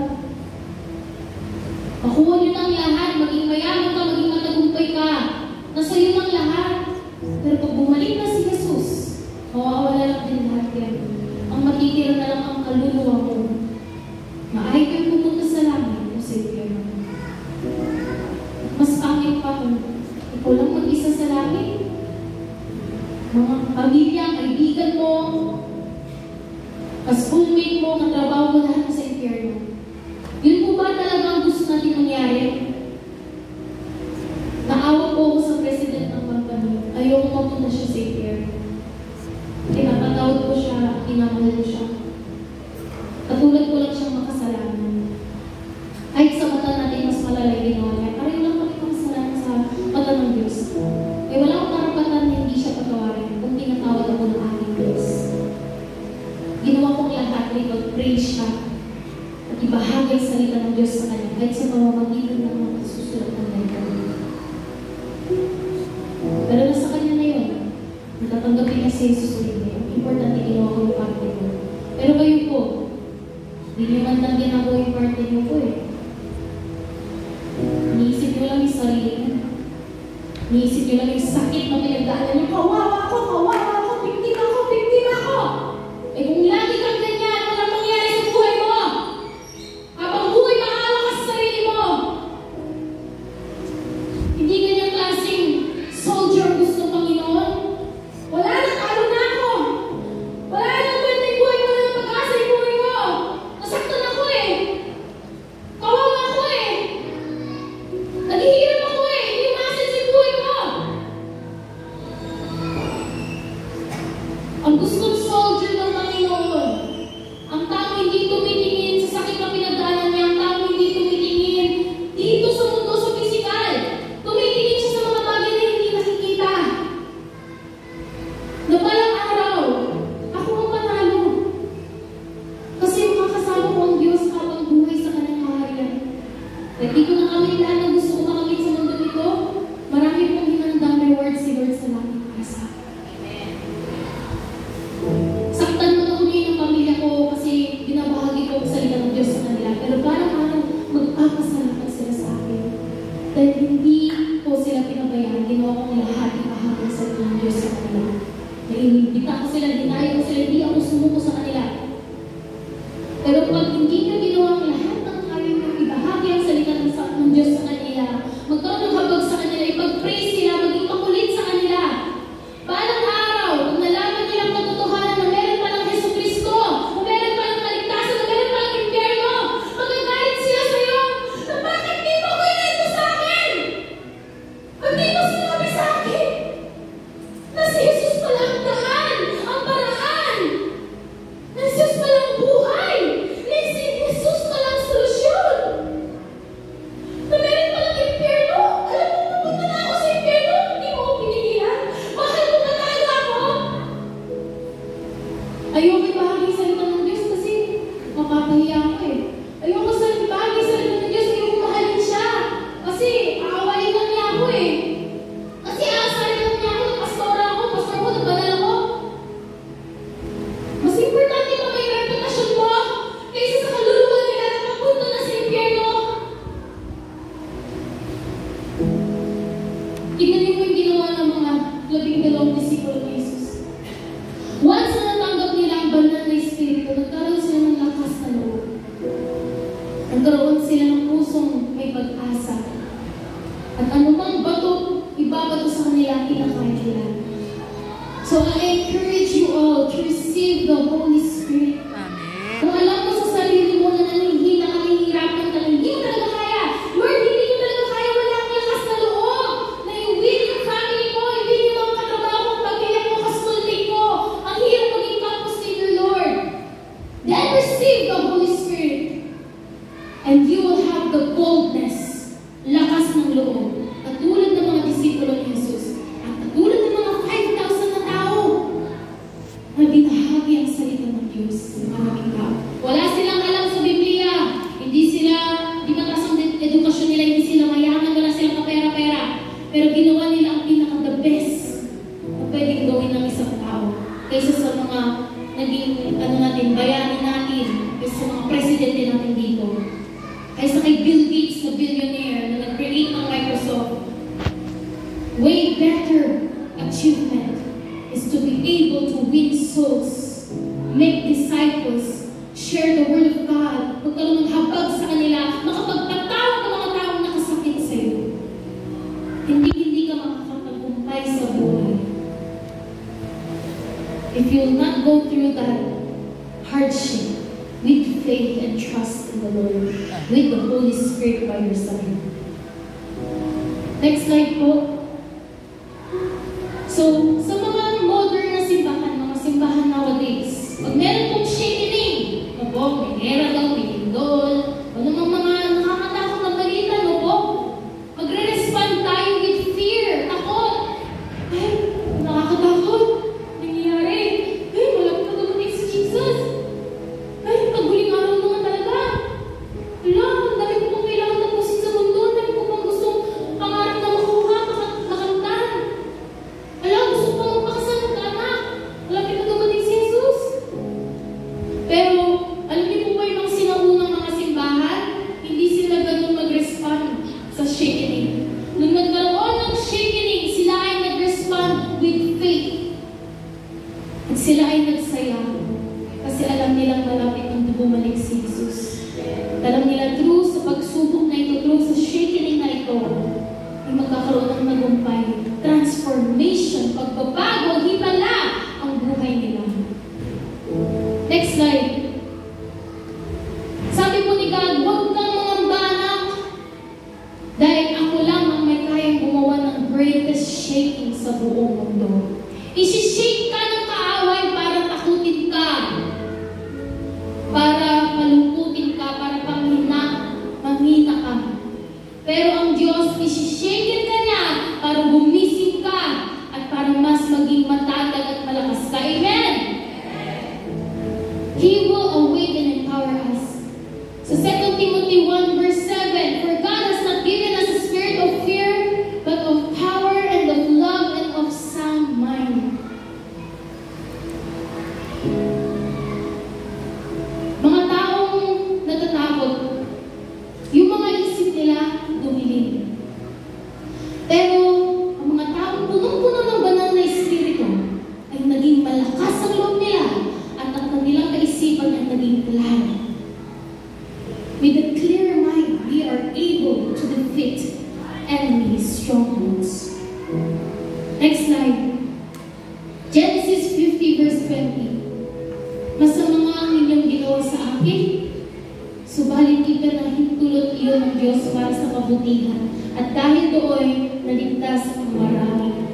Makuha niyo ng lahat, maging mayaman ka, maging matagumpay ka. Nasa iyo ng lahat. Pero pag bumalik na si Jesus, mawawala lang din lahat yan. Ang matitira na lang ang kaluluwa mo. Maaari kayo pumunta sa langit o sa iyo. Mas pangit pa kung ikaw lang mag-isa sa langit. Mga pamilya, kaibigan mo, ka-schoolmate mo, katrabaho mo, lahat sa impyerno. Yun po ba talaga ang gusto natin mangyari? Naawa po ako sa president ng company. Ayoko mapunta siya sa impyerno. Pinapatawad ko siya, pinamahal ko siya. Katulad ko lang siyang makasalanan. Kahit sa mata natin mas malalay ginawa niya, pareho lang kami makasalanan sa mata ng Diyos. Eh wala akong karapatan na hindi siya patawarin kung tinatawad ako ng aking Diyos. Ginawa kong lahat, pag-praise siya. At ibahagi ang salita ng Diyos sa kanya kahit sa pamamagitan ng mga susunod ng letter. Pero nasa kanya na yun. Natatanggapin na si Jesus ulit niya. Importante ginawa ko yung parte mo. Pero kayo po, hindi nyo man lang ginagawa yung parte nyo po eh. Iniisip nyo lang yung sarili nyo. Iniisip nyo lang yung sakit na pinagdaanan nyo. Kawawa ako, biktima ako. Eh kung lagi kang ganyan, walang mangyari sa buhay mo. Habang buhay, maawa ka sa sarili mo. Hindi ganyang klaseng soldier gusto ng Panginoon. Wala na, talo na ako. Wala na kwenta yung buhay mo, wala na pag-asa yung buhay mo. Nasaktan ako eh. Kawawa ako eh. Naghihirap ako eh. Hindi umasin sa buhay mo. Ang gustong soldier ng Panginoon, ang tao hindi tumitingin sa sakit na pinagdaanan niya, ang tao hindi tumitingin dito sa mundo sa pisikal. Tumitingin siya sa mga bagay na hindi nakikita. Na balang araw, ako ang panalo. Kasi makakasama ko ang Diyos habang buhay sa kanyang kaharian. At di ko nakamit lahat na gusto ko makamit sa mundo nito, marami pong hinandang rewards si Lord sa langit para sa akin. Saktan mo na uli ng pamilya ko kasi binabahagi ko ang salita ng Diyos sa kanila. Pero parang magpapasalamat sila sa akin. Dahil hindi ko sila pinabayaan, ginawa kong lahat ibahagi ang salita ng Diyos sa kanila. Naiimbita ko sila, dinaya ko sila, hindi ako sumuko sa kanila. Pero pag hindi nyo ginawa ang lahat ng kaya nyo ibahagi ang salita ng Diyos sa kanila, magkaroon ng habag sa kanila, ipag-praise sila, maging makulit sa kanila. Balang araw, kung nalaman nilang katotohanan na meron palang Hesus Kristo, na meron palang kaligtasan, na meron palang impyerno, magagalit sila sa iyo na bakit di mo kwento sa akin? Ba't di mo sinabi sa akin? Na si Jesus pala ang daan, ang paraan. Na si Jesus pala ang buhay. Na si Jesus pala ang solusyon. Na meron palang impyerno. Alam mo, pupunta na ako sa impyerno. Hindi mo ko pinigilan. Bakit mo natalo ako? Ayoko ibahagi sa salita ng Diyos kasi mapapahiya ako eh. Ayoko sa ibahagi sa salita ng Diyos, ayoko mahalin siya. Kasi aawayin lang niya ako eh. Kasi aasarin lang niya ako, pastor ko, nagbanal ako. Mas importante pa may reputasyon mo kaysa sa kaluluwa nila na mapunta na sa impyerno. Tignan niyo po yung ginawa ng mga 12 disipulo ni Jesus. Once na natanggap nila ang banal na Espiritu, nagkaroon sila ng lakas na loob. Nagkaroon sila ng pusong may pag-asa. At anumang bato, ibabato sa kanila, kinakain nila. So I encourage you all to receive the Holy Spirit. Amen. Kung alam mo sa sarili mo na nanghihina ka, nahihirapan ka, hindi mo talaga kaya. Lord, hindi mo talaga kaya, wala kang lakas na loob. Na-win yung family mo, hindi nyo lang katrabaho kung pag-iyak mo, kasulting mo. Ang hirap maging campus leader, Lord. Then receive the Holy Spirit. And you will have the boldness, lakas ng loob. At tulad ng mga disipulo ni Jesus, at tulad ng mga 5,000 na tao, na binahagi ang salita ng Diyos sa maraming tao. Wala silang alam sa Biblia. Di mataas ang edukasyon nila, hindi sila mayaman, wala silang kapera-pera. Pero ginawa nila ang pinaka-the best na pwedeng gawin ng isang tao. Kaysa sa mga naging bayani natin, kaysa sa mga presidente natin dito. Kaysa kay Bill Gates na billionaire na nag-create ng Microsoft. Way better achievement is to be able to win souls, make disciples, share the Word of God, magkaroon ng habag sa kanila, makapagpatawag ng mga taong nakasakit sa iyo. Hindi ka makakapagpumpay sa buhay. If you will not go through that hardship with faith and trust in the Lord, with the Holy Spirit by your side. Next slide po. So, sa mga modern na simbahan nowadays, pag meron pong shaking, may gera daw, may lindol, o namang mga nakakatakot na balita, magre-respond tayo with fear, takot. Ay, nakakatakot. Nangyayari. Ay, malapit na dumating si Jesus. Ay, paghuling araw naman talaga. transformation, pagbabago, himala ang buhay nila. Next slide. Sabi po ni God, huwag kang mangamba, anak, dahil ako lang ang may kayang gumawa ng greatest shaking sa buong mundo. Isi-shake ka ng kaaway para takutin ka, para palungkutin ka, para manghina ka. Pero ang Diyos, isi-shake ka niya para gumising ka at para mas maging matatag at malakas ka. Amen? He will awaken and empower us. So 2 Timothy 1 verse 7, for God has not given us a spirit of fear, but of power and of love and of sound mind. Mga taong natatakot, yung mga isip nila dumilim. Pero ang mga taong punong-puno ng banal na espiritu ay naging malakas ang loob nila at ang kanilang kaisipan ay naging klaro. With a clear mind, we are able to defeat enemy's strongholds. Next slide. Genesis 50 verse 20. Masama nga ang inyong ginawa sa akin, subalit kita na hintulot iyon ng Diyos para sa kabutihan, at dahil doon naligtas ang marami.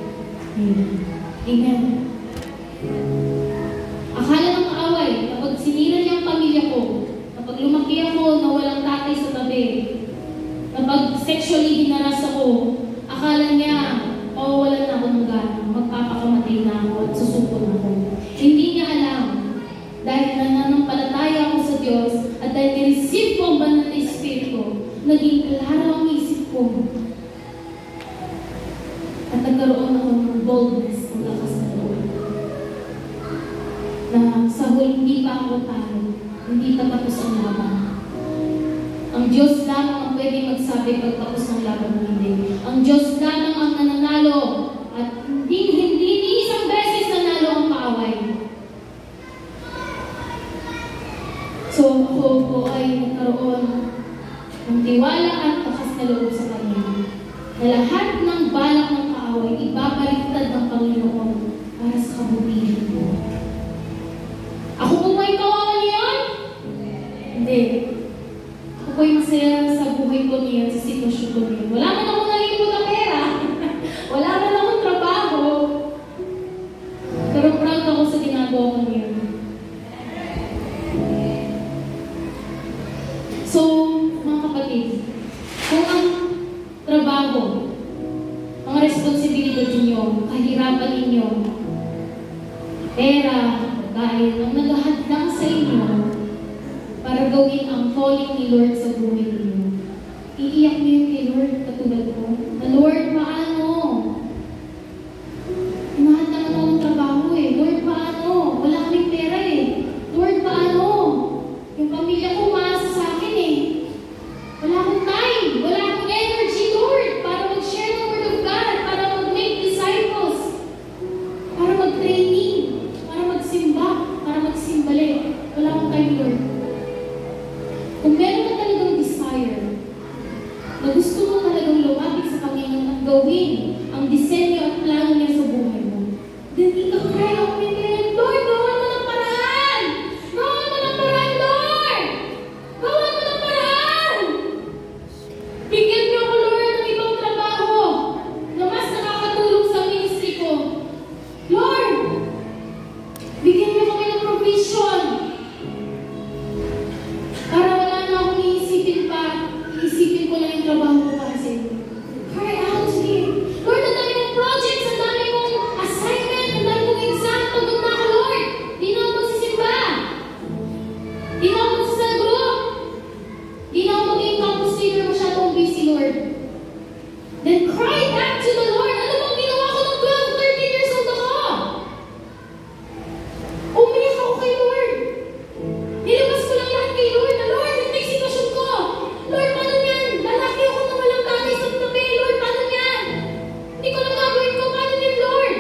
Amen. Akala ng kaaway, kapag sinira niya ang pamilya ko, kapag lumaki ako na walang tatay sa tabi, kapag sexually hinaras ako, akala niya, mawawalan na ako ng gana, magpapakamatay na ako at susupon ako. Hindi niya alam, dahil nananampalataya ako sa Diyos at dahil nireceive ko ang banal na Espiritu, naging klaro ang isip ko. At nagkaroon ako ng boldness, ang lakas na loob. Na sa huli, hindi pa ako talo, hindi pa tapos ang laban. Ang Diyos lamang ang pwedeng magsabi pagtapos ng laban mo hindi. Ang Diyos lamang ang nananalo at hindi ni isang beses nanalo ang kaaway. So ako po ay nagkaroon ng tiwala at lakas na loob sa Kanya. Na lahat ng balak ng kaaway ibabaliktad ng Panginoon para sa kabutihan mo. Ako po ba yung kawawa niyan? Hindi. Ako po yung masaya sa buhay ko niyan, sa sitwasyon ko niyan. Wala man akong nalipot na pera. Wala man akong trabaho. Pero proud ako sa ginagawa ko niyan. So, mga kapatid, kung ang trabaho, ang responsibilidad ninyo, kahirapan ninyo, pera, dahil ang naghahadlang sa inyo para gawin ang calling ni Lord sa buhay ninyo, iiyak niyo kay Lord katulad ko, na Lord, paano? Hinahadlang ako ng trabaho Lord, paano? Wala kaming pera Lord, paano? Yung pamilya ko maasa sa akin wala akong time, wala akong energy, Lord, para mag-share ng Word of God, para mag-make disciples, para mag-training, para magsimba, para magsimbali. Wala akong time, Lord. Kung meron ka talagang desire, na gusto mo talagang lumapit sa Panginoon at gawin ang disenyo at plano niya sa buhay mo, then ika-cry out with Him, Lord, gawan mo ng paraan! Gawan mo ng paraan, Lord! Gawan mo ng paraan! Bigyan niyo ako, Lord, ng ibang trabaho na mas nakakatulong sa ministry ko. Lord, bigyan niyo kami ng provision para wala na akong iisipin pa. Iisipin ko lang yung trabaho ko para sa inyo. Cry out to Him. Lord, ang dami mong projects, ang dami mong assignment, ang dami mong exam. Pagod na ako, Lord. Di na ako magsisimba. Di na ako magsasal group. Di na ako maging campus leader, masyadong busy, Lord. Then cry back to the Lord. Ano bang ginawa ko nung 12, 13 years old ako? Umiyak ako kay Lord. Nilabas ko lang lahat kay Lord. Na Lord, ito yung sitwasyon ko. Lord, paano yan? Lalaki ako na walang tatay sa tabi. Lord, paano yan? Hindi ko lang gagawin ko. Paano yan, Lord?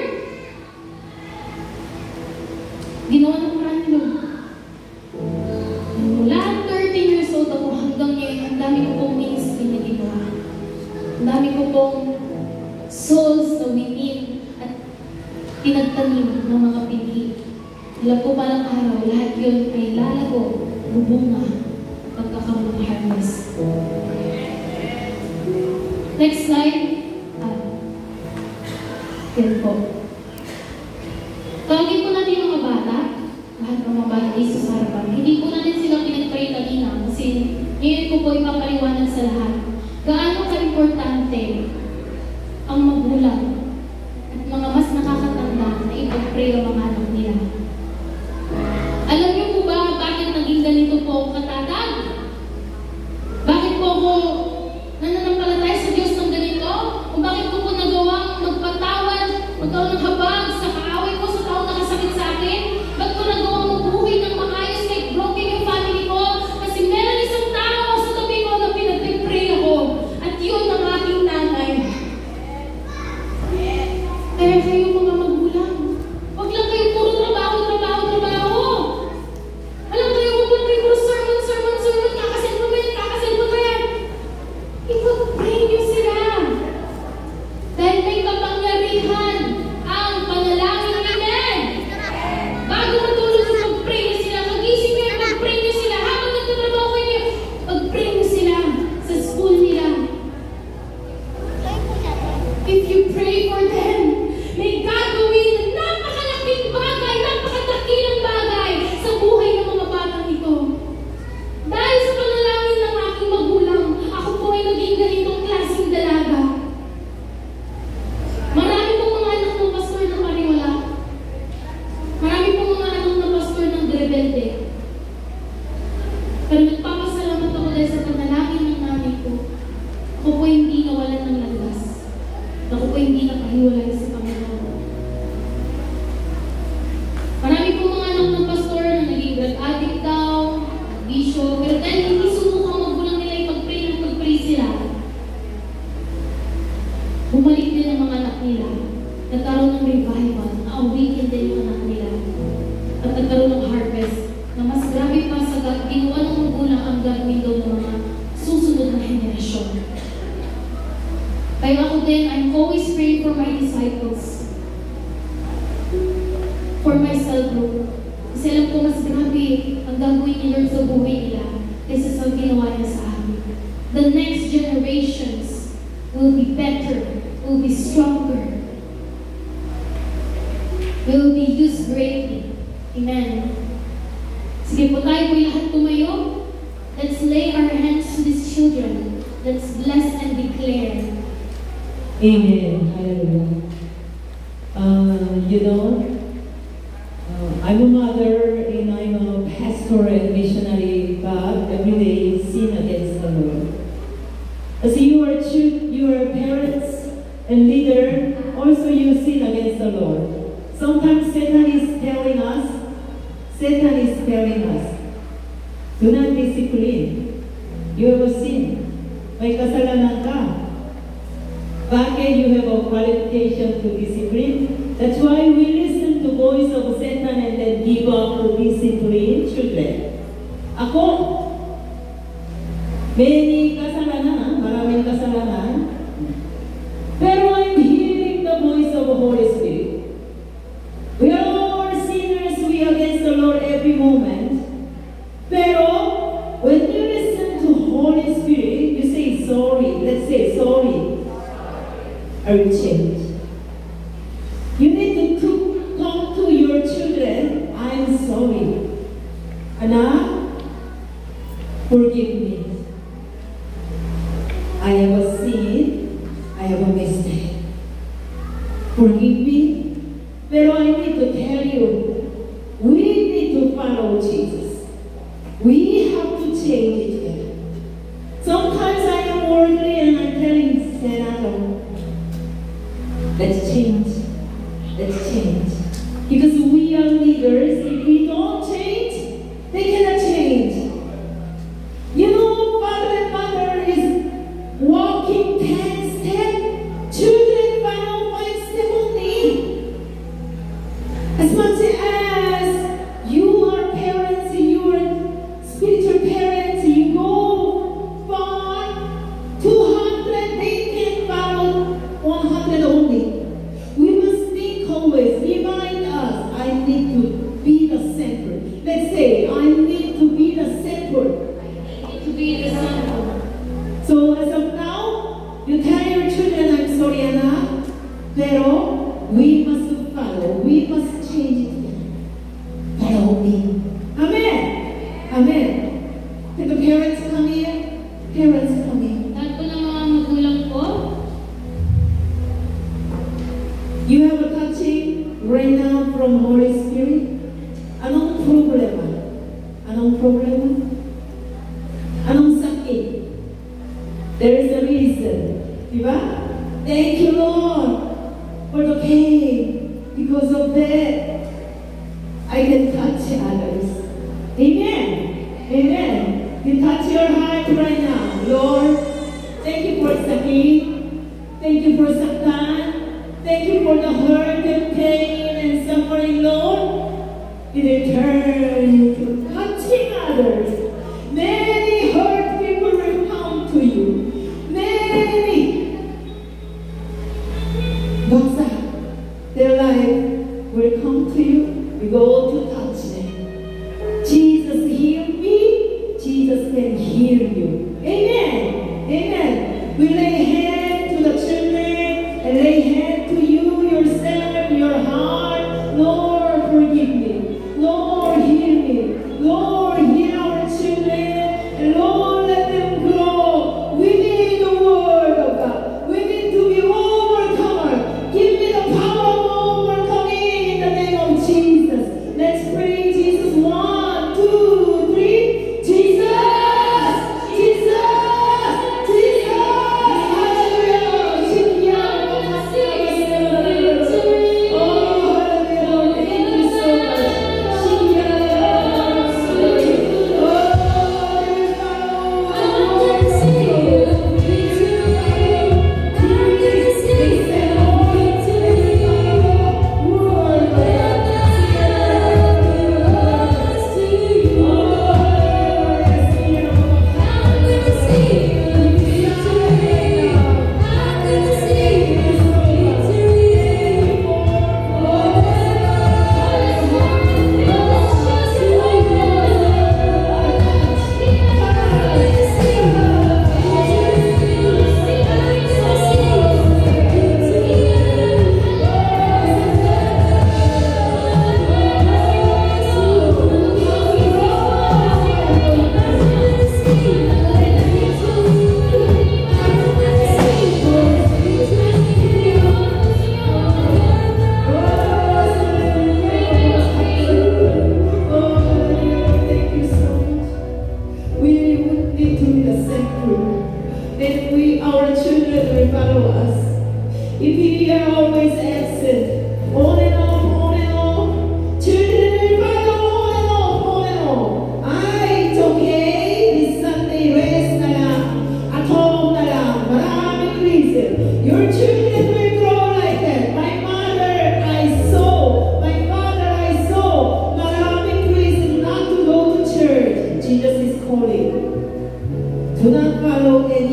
Ginawa ng parang ni Lord. Mula 13 years old ako hanggang ngayon, ang dami ko pong ministry na ginawa. Ang dami ko pong souls na within at pinagtanim ng mga pinhi. Alam po palang araw, lahat yun ay lalago, bubunga, pagkakamang harvest. Next slide. Yan po. Tawagin po natin yung mga bata. Lahat ng mga bata ay sa harapan. Hindi po natin sila pinag-pray kanina kasi ngayon ko po ipapaliwanag sa lahat. Gaano ka-importante ang magulang at mga mas nakakatanda na ipag-pray ang mga anak nila. Alam niyo po ba bakit naging ganito po ako katatag? Bakit po ako nananampalataya sa Diyos ng ganito? Kung bakit ko po nagawang magpatawad, magkaroon ng habag sa kaaway ko sa taong nakasakit sa akin? Ba't ko nagawang mabuhay ng maayos kahit broken yung family ko? Kasi meron isang tao sa tabi ko na pinag-pray ako. At yun ang aking nanay. Kaya kayo mga magulang, huwag lang kayo puro trabaho. Alam kayo, huwag lang kayo puro sermon, kakaselman. Ipag-pray niyo sila. Dahil may kapangyarihan ang panalangin namin. Bago matulog sa pag-pray niyo sila, mag-isip niyo, pag-pray niyo sila. Habang nagtatrabaho kayo, pag-pray niyo sila sa school nila. If you pray for them, may gagawin napakalaking bagay, napakadakilang bagay sa buhay ng mga batang ito. Dahil sa panalangin ng aking magulang, ako po ay naging ganitong klaseng dalaga. Marami pong mga anak ng pastor na pariwala. Marami pong mga anak ng pastor ng rebelde. Pero nagpapasalamat ako dahil sa panalangin ng nanay ko. Ako po hindi nawalan ng landas. Ako po hindi nakahiwalay sa Panginoon. Marami pong mga anak ng pastor na naging drug addict daw, bisyo, pero dahil hindi sumukang magulang nila ipag-pray sila, bumalik din ang mga anak nila. Nagkaroon ng revival, na-awaken din yung anak nila. At nagkaroon ng harvest na mas grabe pa sa ginawa ng magulang ang gagawin daw ng mga susunod na henerasyon. Kaya ako din, I'm always praying for my disciples. For my cell group. Kasi alam ko mas grabe ang gagawin ni Lord sa buhay nila kaysa sa ginawa niya sa amin. The next generations will be better, will be stronger, will be used greatly. Amen. Sige po tayo po lahat tumayo. Let's lay our hands to these children. Let's bless and declare. Amen. Hallelujah. I'm a mother and I'm a pastor and missionary, but every day sin against the Lord. As you are parents and leader, also you sin against the Lord. Sometimes Satan is telling us, do not discipline. You have a sin. May kasalanan ka. Bakit you have a qualification to discipline? That's why we listen to voice of Satan and then give up to discipline children. Ako, maraming kasalanan, pero I'm hearing the voice of the Holy Spirit. We are all sinners, we are against the Lord every moment. Pero when you listen to Holy Spirit, you say sorry. Let's say sorry. I will change. You need to talk to your children. I'm sorry. Anak, forgive me. I have a sin. I have a mistake. Forgive me. Pero I need to tell you, we need to follow Jesus. We have to change it. Sometimes I am worldly and I'm telling Satan, let's change. Let's change. Because we are leaders. If we don't change, they cannot change. You know, father and mother is walking 10 steps. Children follow 5 steps only. As much as you are parents, you are spiritual parents, you go far, 200, they can follow 100 only. We must think always. Pero we must follow. We must change it. Follow me. Amen. Amen. Can the parents come here? Parents come here. Lahat po ng mga magulang po, You have a touching right now from Holy Spirit. Anong problema? Anong problema? Anong sakit? There is a reason. Diba? Thank you, Lord, for the pain. Because of that, I can touch others. Amen. Amen. You touch your heart right now. Lord, thank you for sakit. Thank you for saktan. Thank you for the hurt and pain and suffering, Lord. In return to touching others. Many hurt people will come to you. Many. But their life will come to you. We go to touch them. Jesus healed me. Jesus can heal you. Amen. Amen. We lay hand to the children and lay hand to you, yourself, your heart. Lord, forgive me. Lord, heal me. Lord, heal our children. And Lord, let them grow. We need the word of God. We need to be overcomer. Give me the power of overcoming in the name of Jesus. Let's pray, Jesus. 1, 2, 3. Jesus! Jesus! Jesus! Hallelujah!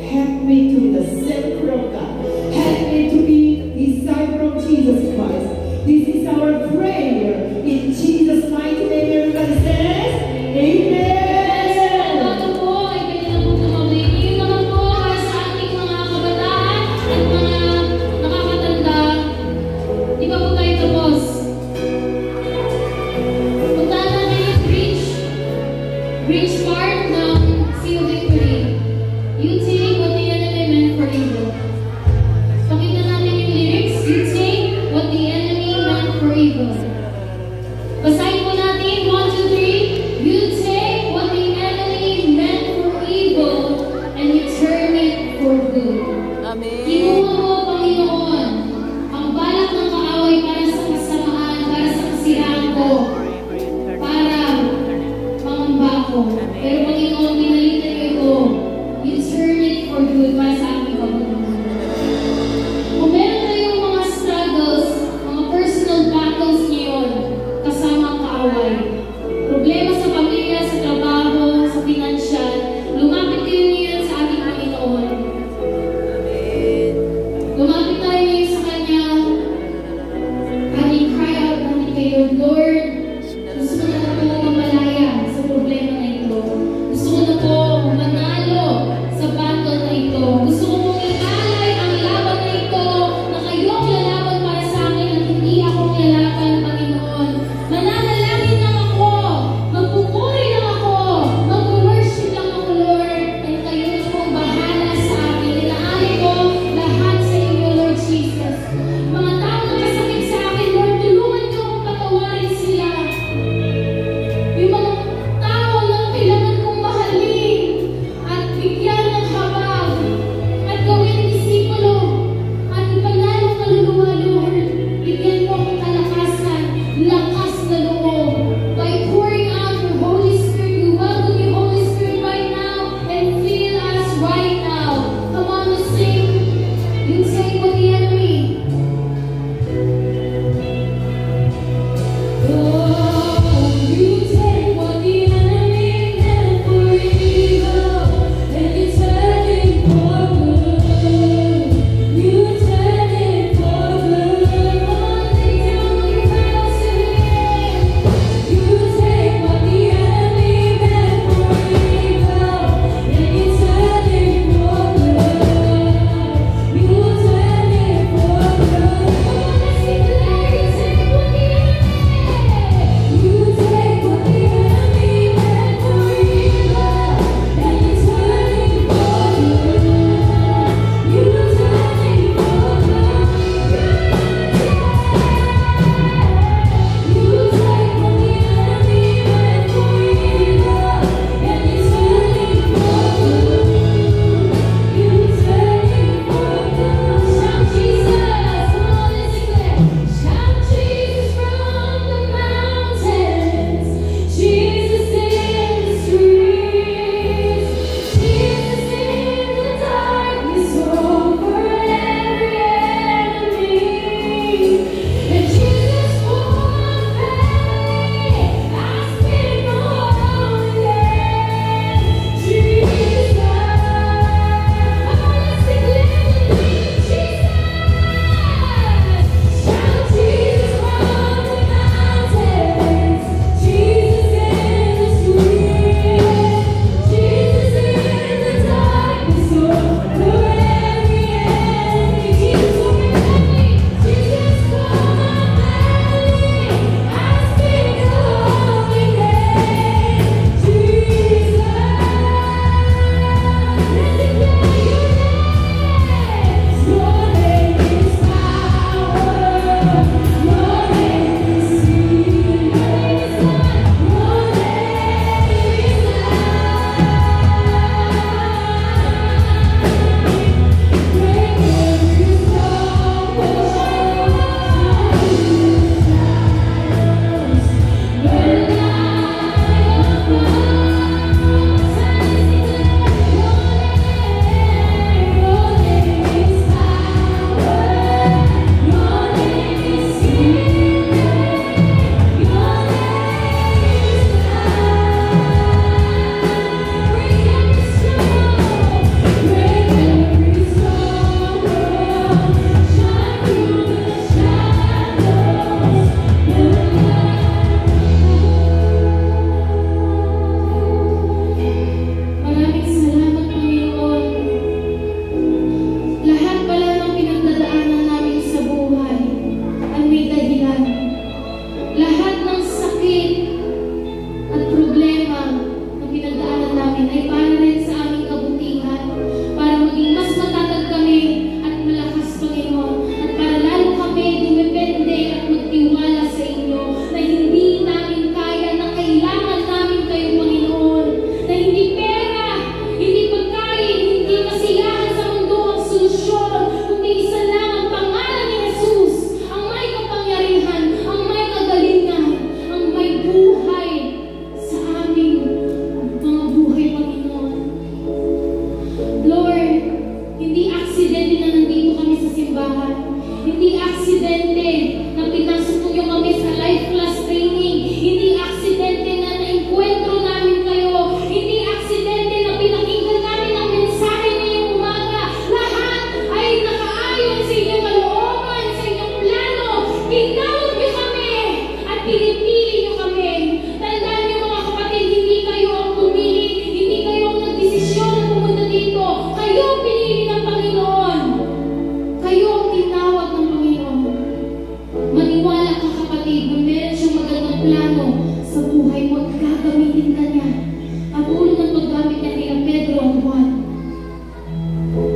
Help me to be the center of God. Help me to be disciple of Jesus Christ. This is our prayer. In Jesus' mighty name, everybody says, Amen. Salamat po ay pwede na po tumawin. Yun naman po para sa ating mga kabataan at mga nakakatanda. Di pa po tayo tapos. Puntahan natin yung bridge part ng Sea of Victory. You take what the enemy meant for evil. Pakita natin yung lyrics. You take what the enemy meant for evil. Hindi aksidente na nandito kami sa simbahan. Hindi aksidente na pinasok niyo kami sa life class training. Hindi aksidente na naengkwentro namin kayo. Hindi aksidente na pinakinggan namin ang mensahe ngayong umaga. Lahat ay nakaayon sa inyong kalooban, sa inyong plano. Tinawag niyo kami at pinipili niyo kami. Tandaan niyo mga kapatid, hindi kayo ang pumili, hindi kayo ang nagdesisyon na pumunta dito. Kayo ang pinili ng Panginoon. Kayo ang tinawag ng Panginoon. Maniwala ka kapatid na meron siyang magandang plano sa buhay mo at gagamitin ka niya. Katulad ng paggamit niya kay Pedro at Juan.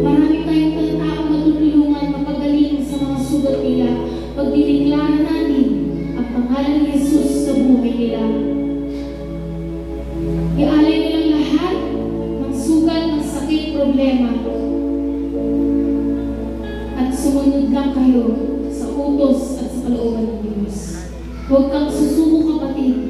Marami tayong tao matutulungan mapagaling sa mga sugat nila pag diniklara natin ang pangalan ni Jesus sa buhay nila. Ialay nilang lahat ng sugat, ng sakit, problema. At sumunod lang kayo sa utos at sa kalooban ng Diyos. Huwag kang susuko kapatid.